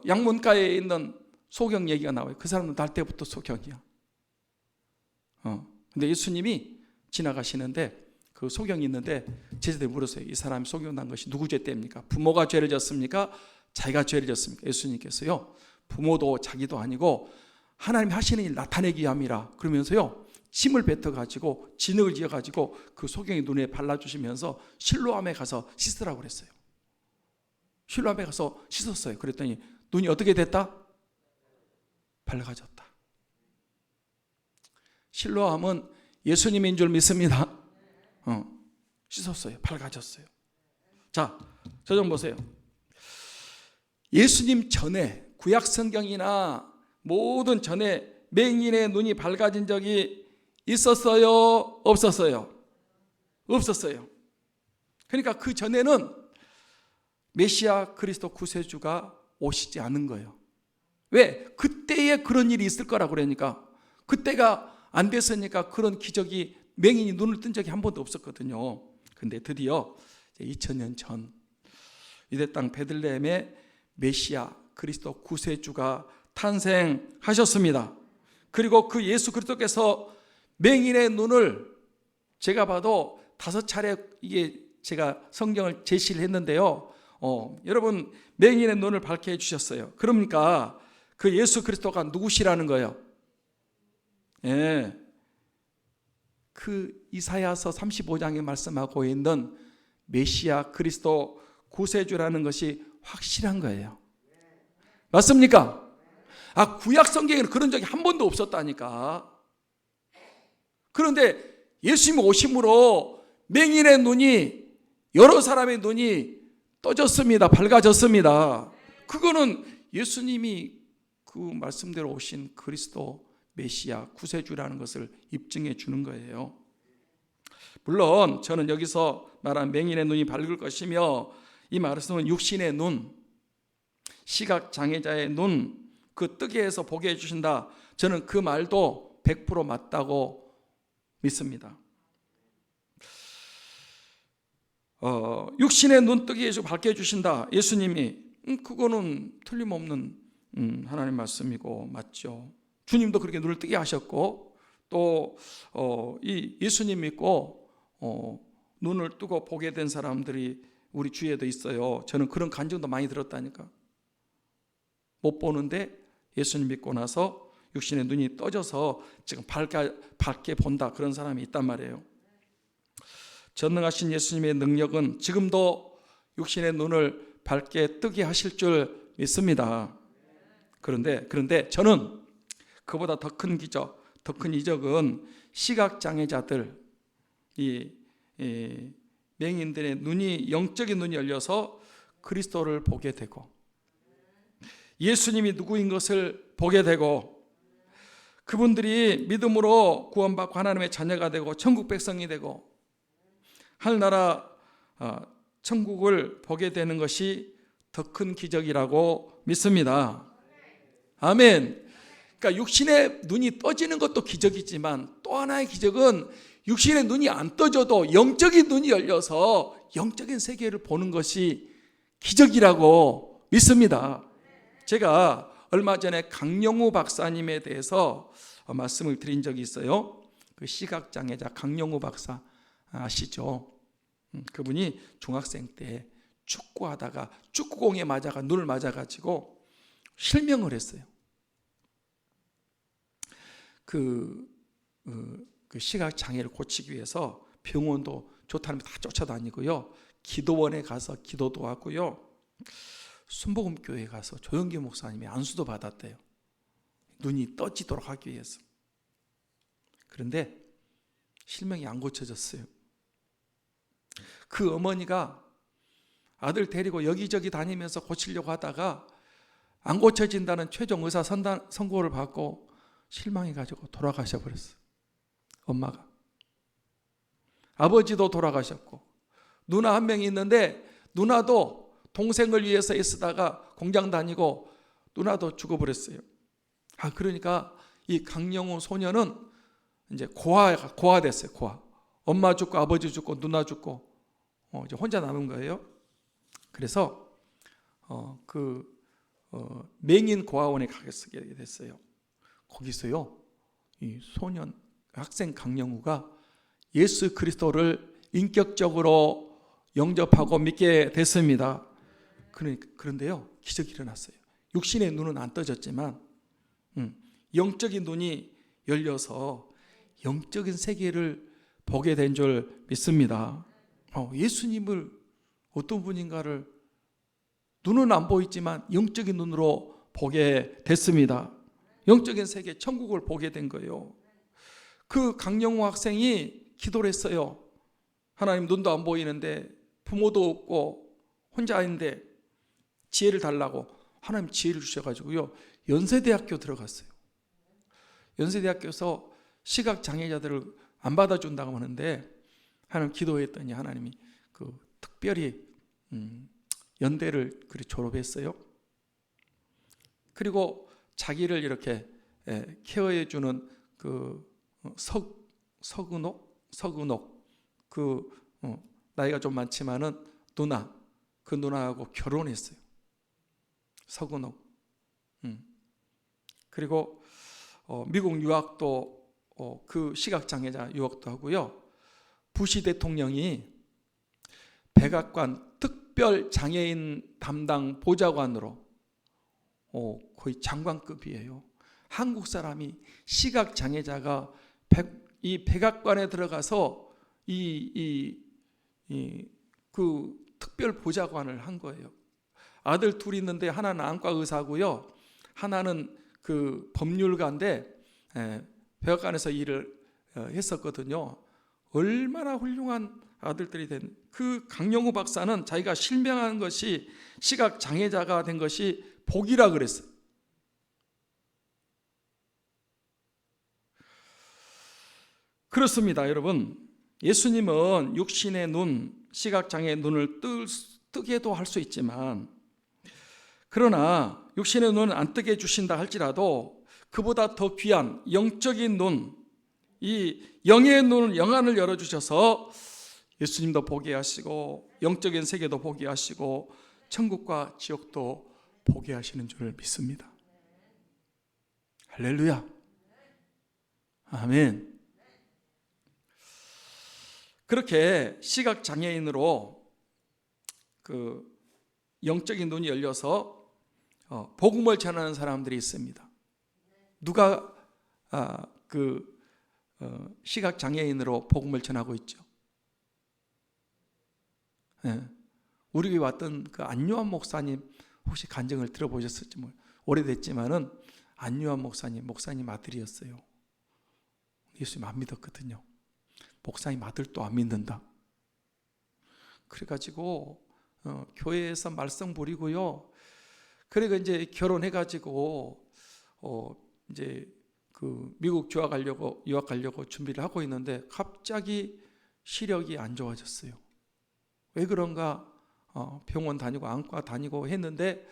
양문가에 있는 소경 얘기가 나와요. 그 사람은 날 때부터 소경이야. 근데 예수님이 지나가시는데 그 소경이 있는데 제자들이 물었어요. 이 사람이 소경 난 것이 누구 죄 때입니까? 부모가 죄를 졌습니까? 자기가 죄를 졌습니까? 예수님께서요, 부모도 자기도 아니고 하나님이 하시는 일 나타내기 위함이라 그러면서요, 침을 뱉어가지고 진흙을 지어가지고 그 소경의 눈에 발라주시면서 실로암에 가서 씻으라고 그랬어요. 실로암에 가서 씻었어요. 그랬더니 눈이 어떻게 됐다? 밝아졌다. 실로암은 예수님인 줄 믿습니다. 씻었어요. 밝아졌어요. 자, 저 좀 보세요. 예수님 전에 구약 성경이나 모든 전에 맹인의 눈이 밝아진 적이 있었어요? 없었어요? 없었어요. 그러니까 그 전에는 메시아 그리스도 구세주가 오시지 않은 거예요. 왜? 그때에 그런 일이 있을 거라고 그러니까. 그때가 안 됐으니까 그런 기적이, 맹인이 눈을 뜬 적이 한 번도 없었거든요. 근데 드디어 2000년 전 유대 땅 베들레헴에 메시아 그리스도 구세주가 탄생하셨습니다. 그리고 그 예수 그리스도께서 맹인의 눈을, 제가 봐도 5차례 이게 제가 성경을 제시를 했는데요, 여러분 맹인의 눈을 밝게 해주셨어요. 그러니까 그 예수 그리스도가 누구시라는 거예요? 예, 그 이사야서 35장에 말씀하고 있는 메시아 그리스도 구세주라는 것이 확실한 거예요. 맞습니까? 구약 성경에는 그런 적이 한 번도 없었다니까. 그런데 예수님이 오심으로 맹인의 눈이, 여러 사람의 눈이 떠졌습니다. 밝아졌습니다. 그거는 예수님이 그 말씀대로 오신 그리스도 메시아 구세주라는 것을 입증해 주는 거예요. 물론 저는 여기서 말한 맹인의 눈이 밝을 것이며, 이 말씀은 육신의 눈, 시각장애자의 눈, 그 뜨게 해서 보게 해주신다, 저는 그 말도 100% 맞다고 믿습니다. 육신의 눈 뜨게 해서 밝게 해주신다, 예수님이, 그거는 틀림없는 하나님 말씀이고 맞죠. 주님도 그렇게 눈을 뜨게 하셨고, 또 이 예수님 믿고 눈을 뜨고 보게 된 사람들이 우리 주위에도 있어요. 저는 그런 간증도 많이 들었다니까. 못 보는데 예수님 믿고 나서 육신의 눈이 떠져서 지금 밝게 본다, 그런 사람이 있단 말이에요. 전능하신 예수님의 능력은 지금도 육신의 눈을 밝게 뜨게 하실 줄 믿습니다. 그런데 저는 그보다 더 큰 기적, 더 큰 이적은 시각장애자들, 이 맹인들의 눈이, 영적인 눈이 열려서 그리스도를 보게 되고, 예수님이 누구인 것을 보게 되고, 그분들이 믿음으로 구원받고 하나님의 자녀가 되고 천국 백성이 되고 하늘나라 천국을 보게 되는 것이 더 큰 기적이라고 믿습니다. 아멘. 그러니까 육신의 눈이 떠지는 것도 기적이지만, 또 하나의 기적은 육신의 눈이 안 떠져도 영적인 눈이 열려서 영적인 세계를 보는 것이 기적이라고 믿습니다. 제가 얼마 전에 강영우 박사님에 대해서 말씀을 드린 적이 있어요. 그 시각장애자 강영우 박사 아시죠? 그분이 중학생 때 축구하다가 축구공에 맞아가 눈을 맞아가지고 실명을 했어요. 그 시각장애를 고치기 위해서 병원도 좋다는 다 쫓아다니고요, 기도원에 가서 기도도 하고요, 순복음교회에 가서 조영기 목사님이 안수도 받았대요. 눈이 떠지도록 하기 위해서. 그런데 실명이 안 고쳐졌어요. 그 어머니가 아들 데리고 여기저기 다니면서 고치려고 하다가 안 고쳐진다는 최종 의사 선고를 받고 실망해가지고 돌아가셔 버렸어요. 엄마가. 아버지도 돌아가셨고, 누나 한 명이 있는데 누나도 동생을 위해서 애쓰다가 공장 다니고 누나도 죽어버렸어요. 그러니까 이 강영우 소녀는 이제 고아됐어요. 고아. 엄마 죽고 아버지 죽고 누나 죽고 이제 혼자 남은 거예요. 그래서 맹인 고아원에 가게 됐어요. 거기서요, 이 소년 학생 강영우가 예수 그리스도를 인격적으로 영접하고 믿게 됐습니다. 그런데요, 기적이 일어났어요. 육신의 눈은 안 떠졌지만 영적인 눈이 열려서 영적인 세계를 보게 된 줄 믿습니다. 예수님을 어떤 분인가를 눈은 안 보이지만 영적인 눈으로 보게 됐습니다. 영적인 세계, 천국을 보게 된 거예요. 그 강영우 학생이 기도를 했어요. 하나님, 눈도 안 보이는데 부모도 없고 혼자인데 지혜를 달라고. 하나님 지혜를 주셔가지고요, 연세대학교 들어갔어요. 연세대학교에서 시각장애자들을 안 받아준다고 하는데 하나님 기도했더니 하나님이 특별히 연대를 졸업했어요. 그리고 자기를 이렇게 케어해주는 서근옥 나이가 좀 많지만은 누나, 그 누나하고 결혼했어요. 서근옥. 그리고 미국 유학도 그 시각장애자 유학도 하고요. 부시 대통령이 백악관 특별장애인 담당 보좌관으로 거의 장관급이에요. 한국 사람이 시각장애자가 이 백악관에 들어가서 그 특별 보좌관을 한 거예요. 아들 둘이 있는데 하나는 안과 의사고요, 하나는 그 법률가인데 백악관에서 일을 했었거든요. 얼마나 훌륭한 아들들이 된 그 강영우 박사는 자기가 실명한 것이 시각장애자가 된 것이 복이라 그랬어요. 그렇습니다, 여러분. 예수님은 육신의 눈, 시각장애의 눈을 뜨게도 할 수 있지만, 그러나 육신의 눈을 안 뜨게 해주신다 할지라도 그보다 더 귀한 영적인 눈, 이 영의 눈을, 영안을 열어주셔서 예수님도 보게 하시고 영적인 세계도 보게 하시고 천국과 지옥도 보게 하시는 줄 믿습니다. 할렐루야. 아멘. 그렇게 시각장애인으로 그 영적인 눈이 열려서 복음을 전하는 사람들이 있습니다. 누가 시각장애인으로 복음을 전하고 있죠? 우리 교회 왔던 그 안유한 목사님, 혹시 간증을 들어보셨을지 오래됐지만은 안유한 목사님 아들이었어요. 예수님 안 믿었거든요. 목사님 아들도 안 믿는다. 그래가지고 교회에서 말썽 부리고요. 그래가 이제 결혼해가지고 이제 그 미국 유학 가려고 준비를 하고 있는데 갑자기 시력이 안 좋아졌어요. 왜 그런가? 병원 다니고 안과 다니고 했는데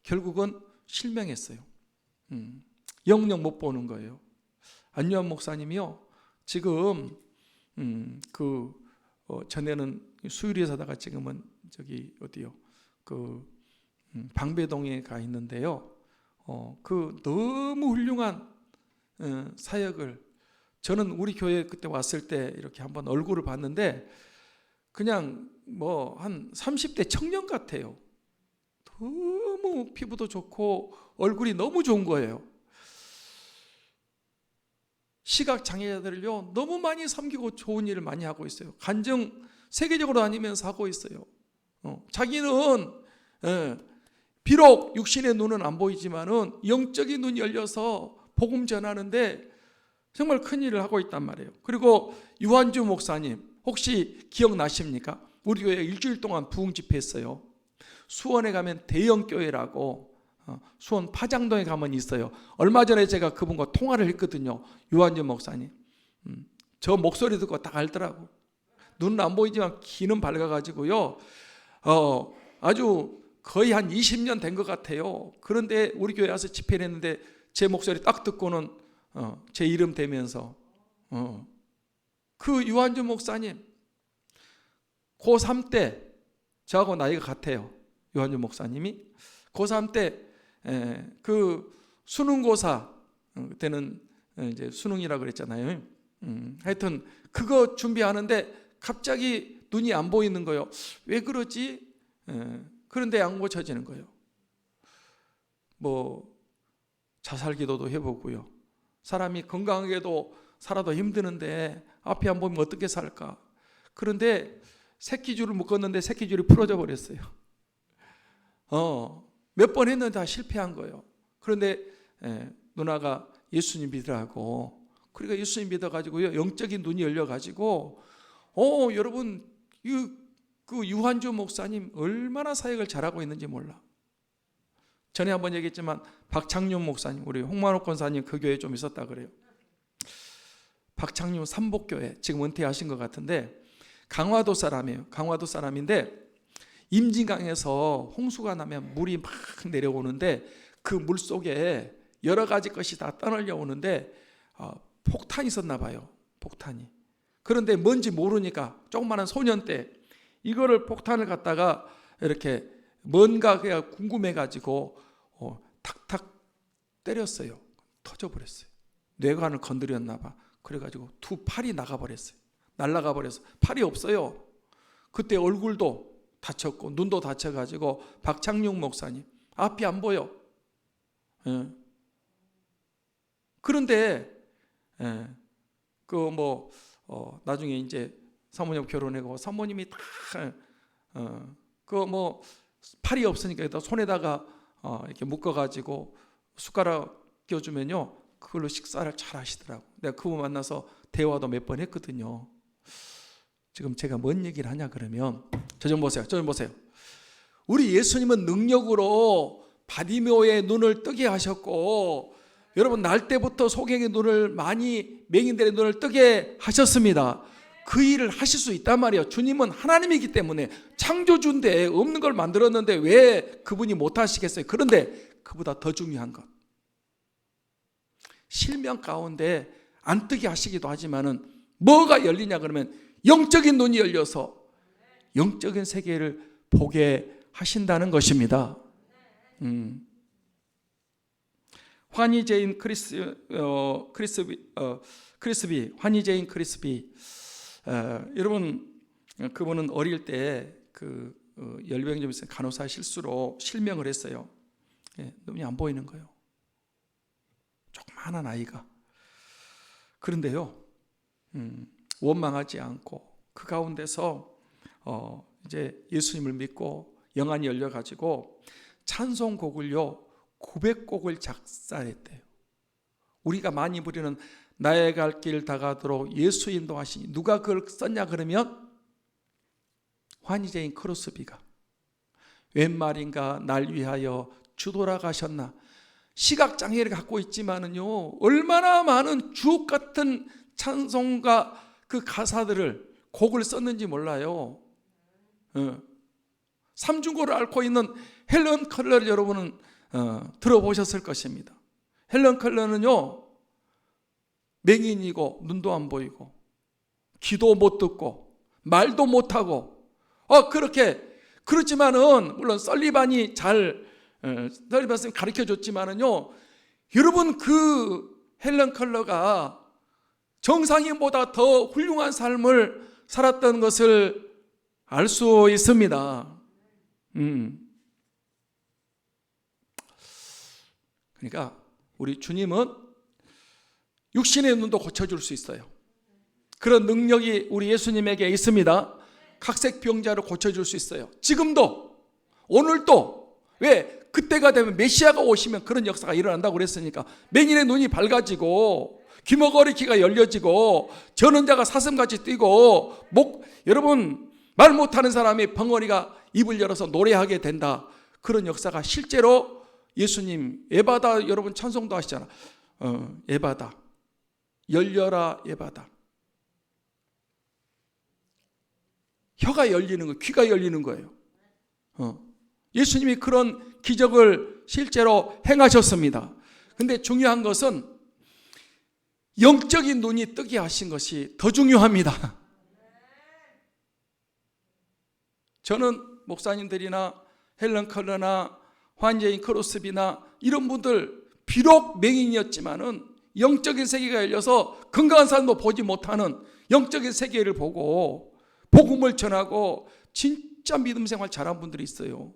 결국은 실명했어요. 영영 못 보는 거예요. 안유한 목사님이요, 지금 전에는 수유리에 사다가 지금은 저기 어디요? 방배동에 가 있는데요. 너무 훌륭한 사역을, 저는 우리 교회 그때 왔을 때 이렇게 한번 얼굴을 봤는데 그냥 한 30대 청년 같아요. 너무 피부도 좋고 얼굴이 너무 좋은 거예요. 시각장애자들을요 너무 많이 섬기고 좋은 일을 많이 하고 있어요. 간증 세계적으로 다니면서 하고 있어요. 자기는 비록 육신의 눈은 안 보이지만은 영적인 눈이 열려서 복음 전하는데 정말 큰일을 하고 있단 말이에요. 그리고 유한주 목사님 혹시 기억나십니까? 우리 교회 일주일 동안 부흥 집회했어요. 수원에 가면 대형교회라고 수원 파장동에 가면 있어요. 얼마 전에 제가 그분과 통화를 했거든요. 유한주 목사님. 저 목소리 듣고 딱 알더라고. 눈은 안 보이지만 귀는 밝아가지고요. 아주 거의 한 20년 된 것 같아요. 그런데 우리 교회 와서 집회를 했는데 제 목소리 딱 듣고는 제 이름 대면서 그 유한주 목사님 고3 때 저하고 나이가 같아요. 유한주 목사님이 고3 때 그 수능고사 그때는 이제 수능이라고 그랬잖아요. 하여튼 그거 준비하는데 갑자기 눈이 안 보이는 거예요. 왜 그러지? 그런데 안 고쳐지는 거예요. 뭐 자살 기도도 해보고요. 사람이 건강하게도 살아도 힘드는데 앞이 안 보이면 어떻게 살까? 그런데 새끼줄을 묶었는데 새끼줄이 풀어져 버렸어요. 몇 번 했는데 다 실패한 거예요. 그런데 누나가 예수님 믿으라고, 그러니까 예수님 믿어가지고요 영적인 눈이 열려가지고 여러분 그 유한주 목사님 얼마나 사역을 잘하고 있는지 몰라. 전에 한번 얘기했지만 박창윤 목사님, 우리 홍만옥 권사님 그 교회에 좀 있었다 그래요. 박창윤 삼복교회 지금 은퇴하신 것 같은데 강화도 사람이에요. 강화도 사람인데 임진강에서 홍수가 나면 물이 막 내려오는데 그 물 속에 여러 가지 것이 다 떠날려 오는데 폭탄이 있었나 봐요. 폭탄이. 그런데 뭔지 모르니까 조그마한 소년 때 이거를 폭탄을 갖다가 이렇게 뭔가 그냥 궁금해가지고 탁탁 때렸어요. 터져버렸어요. 뇌관을 건드렸나 봐. 그래가지고 두 팔이 나가버렸어요. 날아가 버려서 팔이 없어요. 그때 얼굴도 다쳤고 눈도 다쳐가지고 박창룡 목사님 앞이 안 보여. 그런데 나중에 이제 사모님 결혼하고 사모님이 다 팔이 없으니까 손에다가 이렇게 묶어가지고 숟가락 껴주면요 그걸로 식사를 잘 하시더라고. 내가 그분 만나서 대화도 몇 번 했거든요. 지금 제가 뭔 얘기를 하냐 그러면 저 좀 보세요. 우리 예수님은 능력으로 바디메오의 눈을 뜨게 하셨고 여러분 날 때부터 소경의 눈을 많이 맹인들의 눈을 뜨게 하셨습니다. 그 일을 하실 수 있단 말이에요. 주님은 하나님이기 때문에 창조주인데 없는 걸 만들었는데 왜 그분이 못하시겠어요? 그런데 그보다 더 중요한 것, 실명 가운데 안 뜨게 하시기도 하지만은 뭐가 열리냐 그러면 영적인 눈이 열려서 영적인 세계를 보게 하신다는 것입니다. 환희 제인 크리스비, 환희 제인 크리스비, 여러분 그분은 어릴 때 그 열병이 좀 있어요. 간호사 실수로 실명을 했어요. 눈이 안 보이는 거예요. 조그마한 아이가. 그런데요, 원망하지 않고 그 가운데서 이제 예수님을 믿고 영안이 열려가지고 찬송곡을요 900곡을 작사했대요. 우리가 많이 부르는 나의 갈 길 다가도록 예수 인도하시니 누가 그걸 썼냐 그러면 환희제인 크로스비가. 웬 말인가 날 위하여 주 돌아가셨나. 시각장애를 갖고 있지만은요 얼마나 많은 주옥 같은 찬송가 그 가사들을 곡을 썼는지 몰라요. 삼중고를 앓고 있는 헬런 컬러를 여러분은 들어보셨을 것입니다. 헬런 컬러는요 맹인이고 눈도 안 보이고 귀도 못 듣고 말도 못하고 그렇지만은 물론 설리반이 설리반이 가르쳐 줬지만은요 여러분 그 헬런 컬러가 정상인보다 더 훌륭한 삶을 살았던 것을 알 수 있습니다. 그러니까 우리 주님은 육신의 눈도 고쳐줄 수 있어요. 그런 능력이 우리 예수님에게 있습니다. 각색병자를 고쳐줄 수 있어요. 지금도, 오늘도. 왜? 그때가 되면 메시아가 오시면 그런 역사가 일어난다고 그랬으니까 맹인의 눈이 밝아지고 귀머거리 귀가 열려지고 저는 자가 사슴같이 뛰고 여러분 말 못하는 사람이 벙어리가 입을 열어서 노래하게 된다. 그런 역사가 실제로 예수님 에바다 여러분 찬송도 하시잖아. 에바다 열려라 에바다. 혀가 열리는 거예요. 귀가 열리는 거예요. 예수님이 그런 기적을 실제로 행하셨습니다. 근데 중요한 것은 영적인 눈이 뜨게 하신 것이 더 중요합니다. 저는 목사님들이나 헬런 컬러나 환제인 크로스비나 이런 분들 비록 맹인이었지만은 영적인 세계가 열려서 건강한 사람도 보지 못하는 영적인 세계를 보고 복음을 전하고 진짜 믿음 생활 잘한 분들이 있어요.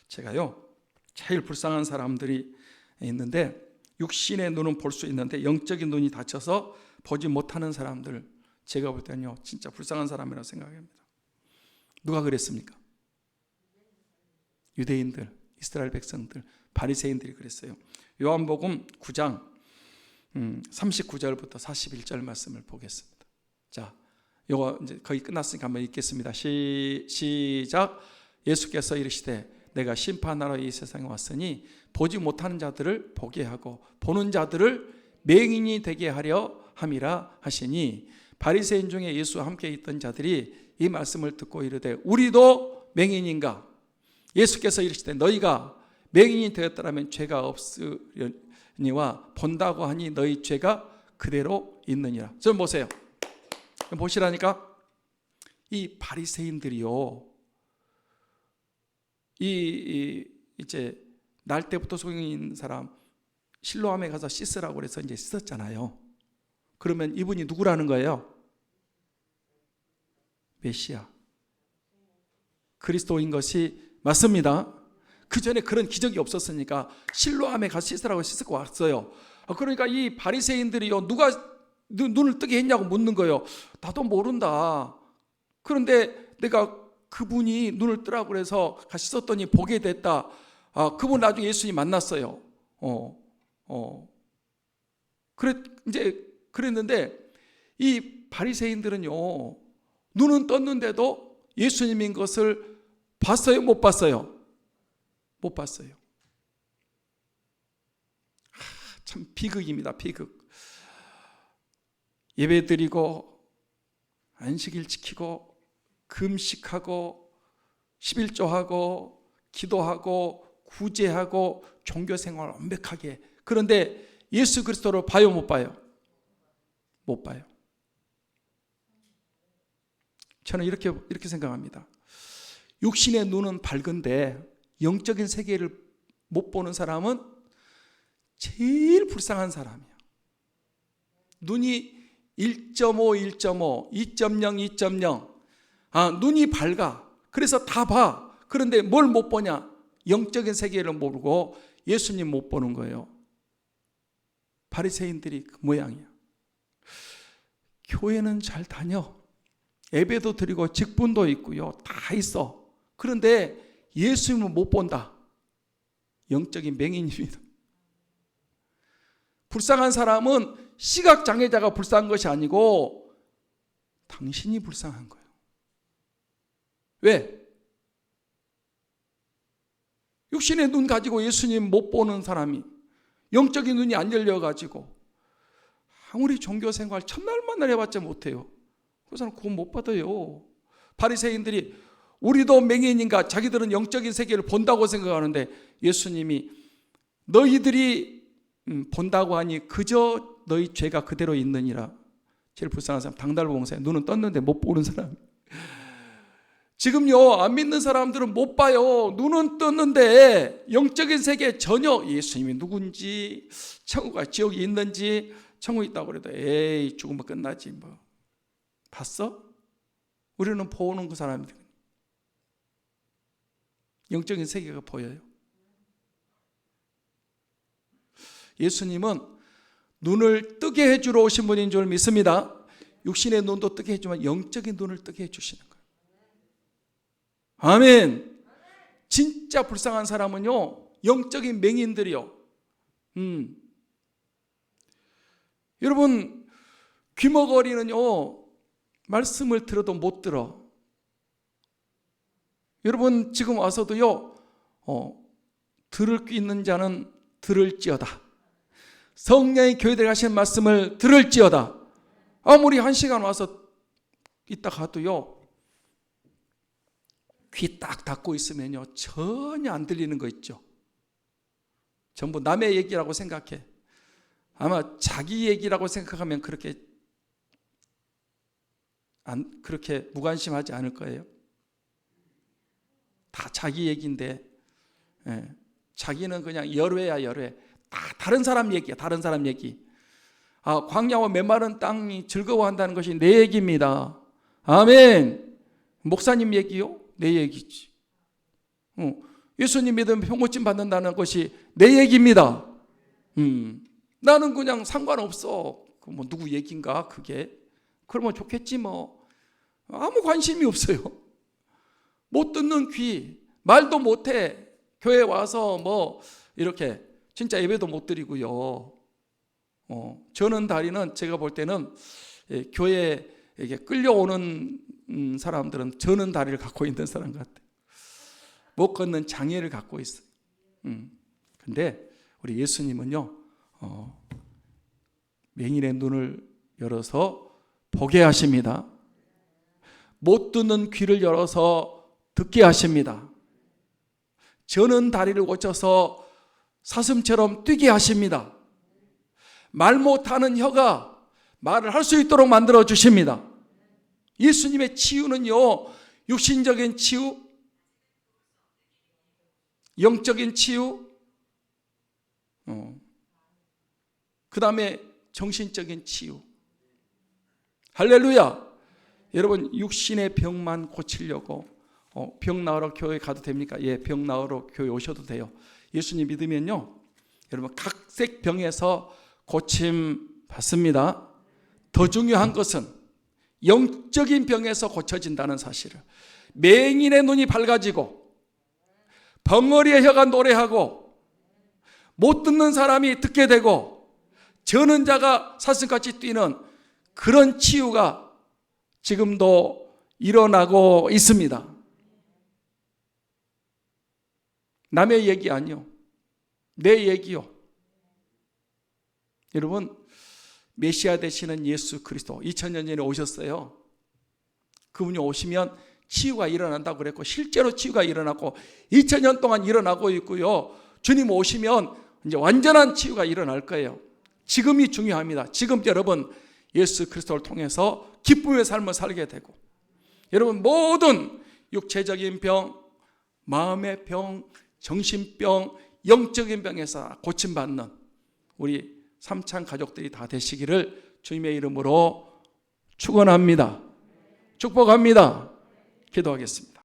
제가요 제일 불쌍한 사람들이 있는데 육신의 눈은 볼 수 있는데 영적인 눈이 닫혀서 보지 못하는 사람들, 제가 볼 때는요 진짜 불쌍한 사람이라고 생각합니다. 누가 그랬습니까? 유대인들, 이스라엘 백성들, 바리새인들이 그랬어요. 요한복음 9장 39절부터 41절 말씀을 보겠습니다. 자, 요거 이제 거의 끝났으니까 한번 읽겠습니다. 시작. 예수께서 이르시되 내가 심판하러 이 세상에 왔으니 보지 못하는 자들을 보게 하고 보는 자들을 맹인이 되게 하려 함이라 하시니, 바리새인 중에 예수와 함께 있던 자들이 이 말씀을 듣고 이르되 우리도 맹인인가? 예수께서 이르시되 너희가 맹인이 되었더라면 죄가 없으니와 본다고 하니 너희 죄가 그대로 있느니라. 좀 보세요. 보시라니까. 이 바리새인들이요, 이제 날 때부터 소경인 사람 실로암에 가서 씻으라고 그래서 이제 씻었잖아요. 그러면 이분이 누구라는 거예요? 메시아, 그리스도인 것이 맞습니다. 그 전에 그런 기적이 없었으니까 실로암에 가서 씻으라고 씻고 왔어요. 그러니까 이 바리새인들이요, 누가 눈을 뜨게 했냐고 묻는 거예요. 나도 모른다. 그런데 내가 그분이 눈을 뜨라고 그래서 같이 씻었더니 보게 됐다. 그분 나중에 예수님 만났어요. 그랬는데 이 바리새인들은요, 눈은 떴는데도 예수님인 것을 봤어요? 못 봤어요? 못 봤어요. 참 비극입니다. 비극. 예배드리고 안식일 지키고 금식하고 11조하고 기도하고 구제하고 종교생활 완벽하게, 그런데 예수 그리스도를 봐요 못 봐요? 못 봐요. 저는 이렇게 생각합니다. 육신의 눈은 밝은데 영적인 세계를 못 보는 사람은 제일 불쌍한 사람이야. 눈이 1.5, 1.5, 2.0, 2.0. 눈이 밝아. 그래서 다 봐. 그런데 뭘 못 보냐? 영적인 세계를 모르고 예수님 못 보는 거예요. 바리새인들이 그 모양이야. 교회는 잘 다녀. 예배도 드리고 직분도 있고요. 다 있어. 그런데 예수님은 못 본다. 영적인 맹인입니다. 불쌍한 사람은 시각장애자가 불쌍한 것이 아니고 당신이 불쌍한 거예요. 왜? 육신의 눈 가지고 예수님 못 보는 사람이 영적인 눈이 안 열려가지고 아무리 종교생활 첫날만날 해봤자 못해요. 그 사람 구원 못 받아요. 바리새인들이 우리도 맹인인가? 자기들은 영적인 세계를 본다고 생각하는데 예수님이 너희들이 본다고 하니 그저 너희 죄가 그대로 있느니라. 제일 불쌍한 사람 당달봉사에 눈은 떴는데 못 보는 사람. 지금요, 안 믿는 사람들은 못 봐요. 눈은 떴는데 영적인 세계에 전혀 예수님이 누군지, 천국과 지옥이 있는지, 천국이 있다고 그래도 에이 죽으면 끝나지 뭐. 봤어? 우리는 보는 그 사람들. 영적인 세계가 보여요. 예수님은 눈을 뜨게 해주러 오신 분인 줄 믿습니다. 육신의 눈도 뜨게 해주면 영적인 눈을 뜨게 해주시는 거예요. 아멘. 진짜 불쌍한 사람은요, 영적인 맹인들이요. 여러분, 귀머거리는요, 말씀을 들어도 못 들어. 여러분, 지금 와서도요, 들을 귀 있는 자는 들을지어다. 성령이 교회들에 하시는 말씀을 들을지어다. 아무리 1시간 와서 있다 가도요, 귀 딱 닫고 있으면요, 전혀 안 들리는 거 있죠. 전부 남의 얘기라고 생각해. 아마 자기 얘기라고 생각하면 그렇게 무관심하지 않을 거예요. 다 자기 얘기인데, 자기는 그냥 열외야, 열외. 다 다른 사람 얘기야, 다른 사람 얘기. 광야와 메마른 땅이 즐거워한다는 것이 내 얘기입니다. 아멘. 목사님 얘기요? 내 얘기지. 예수님 믿으면 병고침 받는다는 것이 내 얘기입니다. 나는 그냥 상관없어. 뭐 누구 얘기인가 그게. 그러면 좋겠지 뭐. 아무 관심이 없어요. 못 듣는 귀, 말도 못해. 교회 와서 뭐 이렇게 진짜 예배도 못 드리고요. 저는 다리는 제가 볼 때는 교회에 끌려오는 사람들은 저는 다리를 갖고 있는 사람 같아요. 못 걷는 장애를 갖고 있어요. 근데 우리 예수님은요, 맹인의 눈을 열어서 보게 하십니다. 못 듣는 귀를 열어서 듣게 하십니다. 저는 다리를 고쳐서 사슴처럼 뛰게 하십니다. 말 못하는 혀가 말을 할 수 있도록 만들어 주십니다. 예수님의 치유는요, 육신적인 치유, 영적인 치유, 그 다음에 정신적인 치유. 할렐루야. 여러분, 육신의 병만 고치려고 병 나으러 교회 가도 됩니까? 예, 병 나으러 교회 오셔도 돼요. 예수님 믿으면요, 여러분 각색 병에서 고침 받습니다. 더 중요한 것은 영적인 병에서 고쳐진다는 사실을. 맹인의 눈이 밝아지고 벙어리의 혀가 노래하고 못 듣는 사람이 듣게 되고 저는 자가 사슴같이 뛰는 그런 치유가 지금도 일어나고 있습니다. 남의 얘기 아니요, 내 얘기요. 여러분, 메시아 되시는 예수 그리스도 2000년 전에 오셨어요. 그분이 오시면 치유가 일어난다고 그랬고 실제로 치유가 일어났고 2000년 동안 일어나고 있고요. 주님 오시면 이제 완전한 치유가 일어날 거예요. 지금이 중요합니다. 지금 여러분 예수 그리스도를 통해서 기쁨의 삶을 살게 되고, 여러분 모든 육체적인 병, 마음의 병, 정신병, 영적인 병에서 고침받는 우리 삼창 가족들이 다 되시기를 주님의 이름으로 축원합니다. 축복합니다. 기도하겠습니다.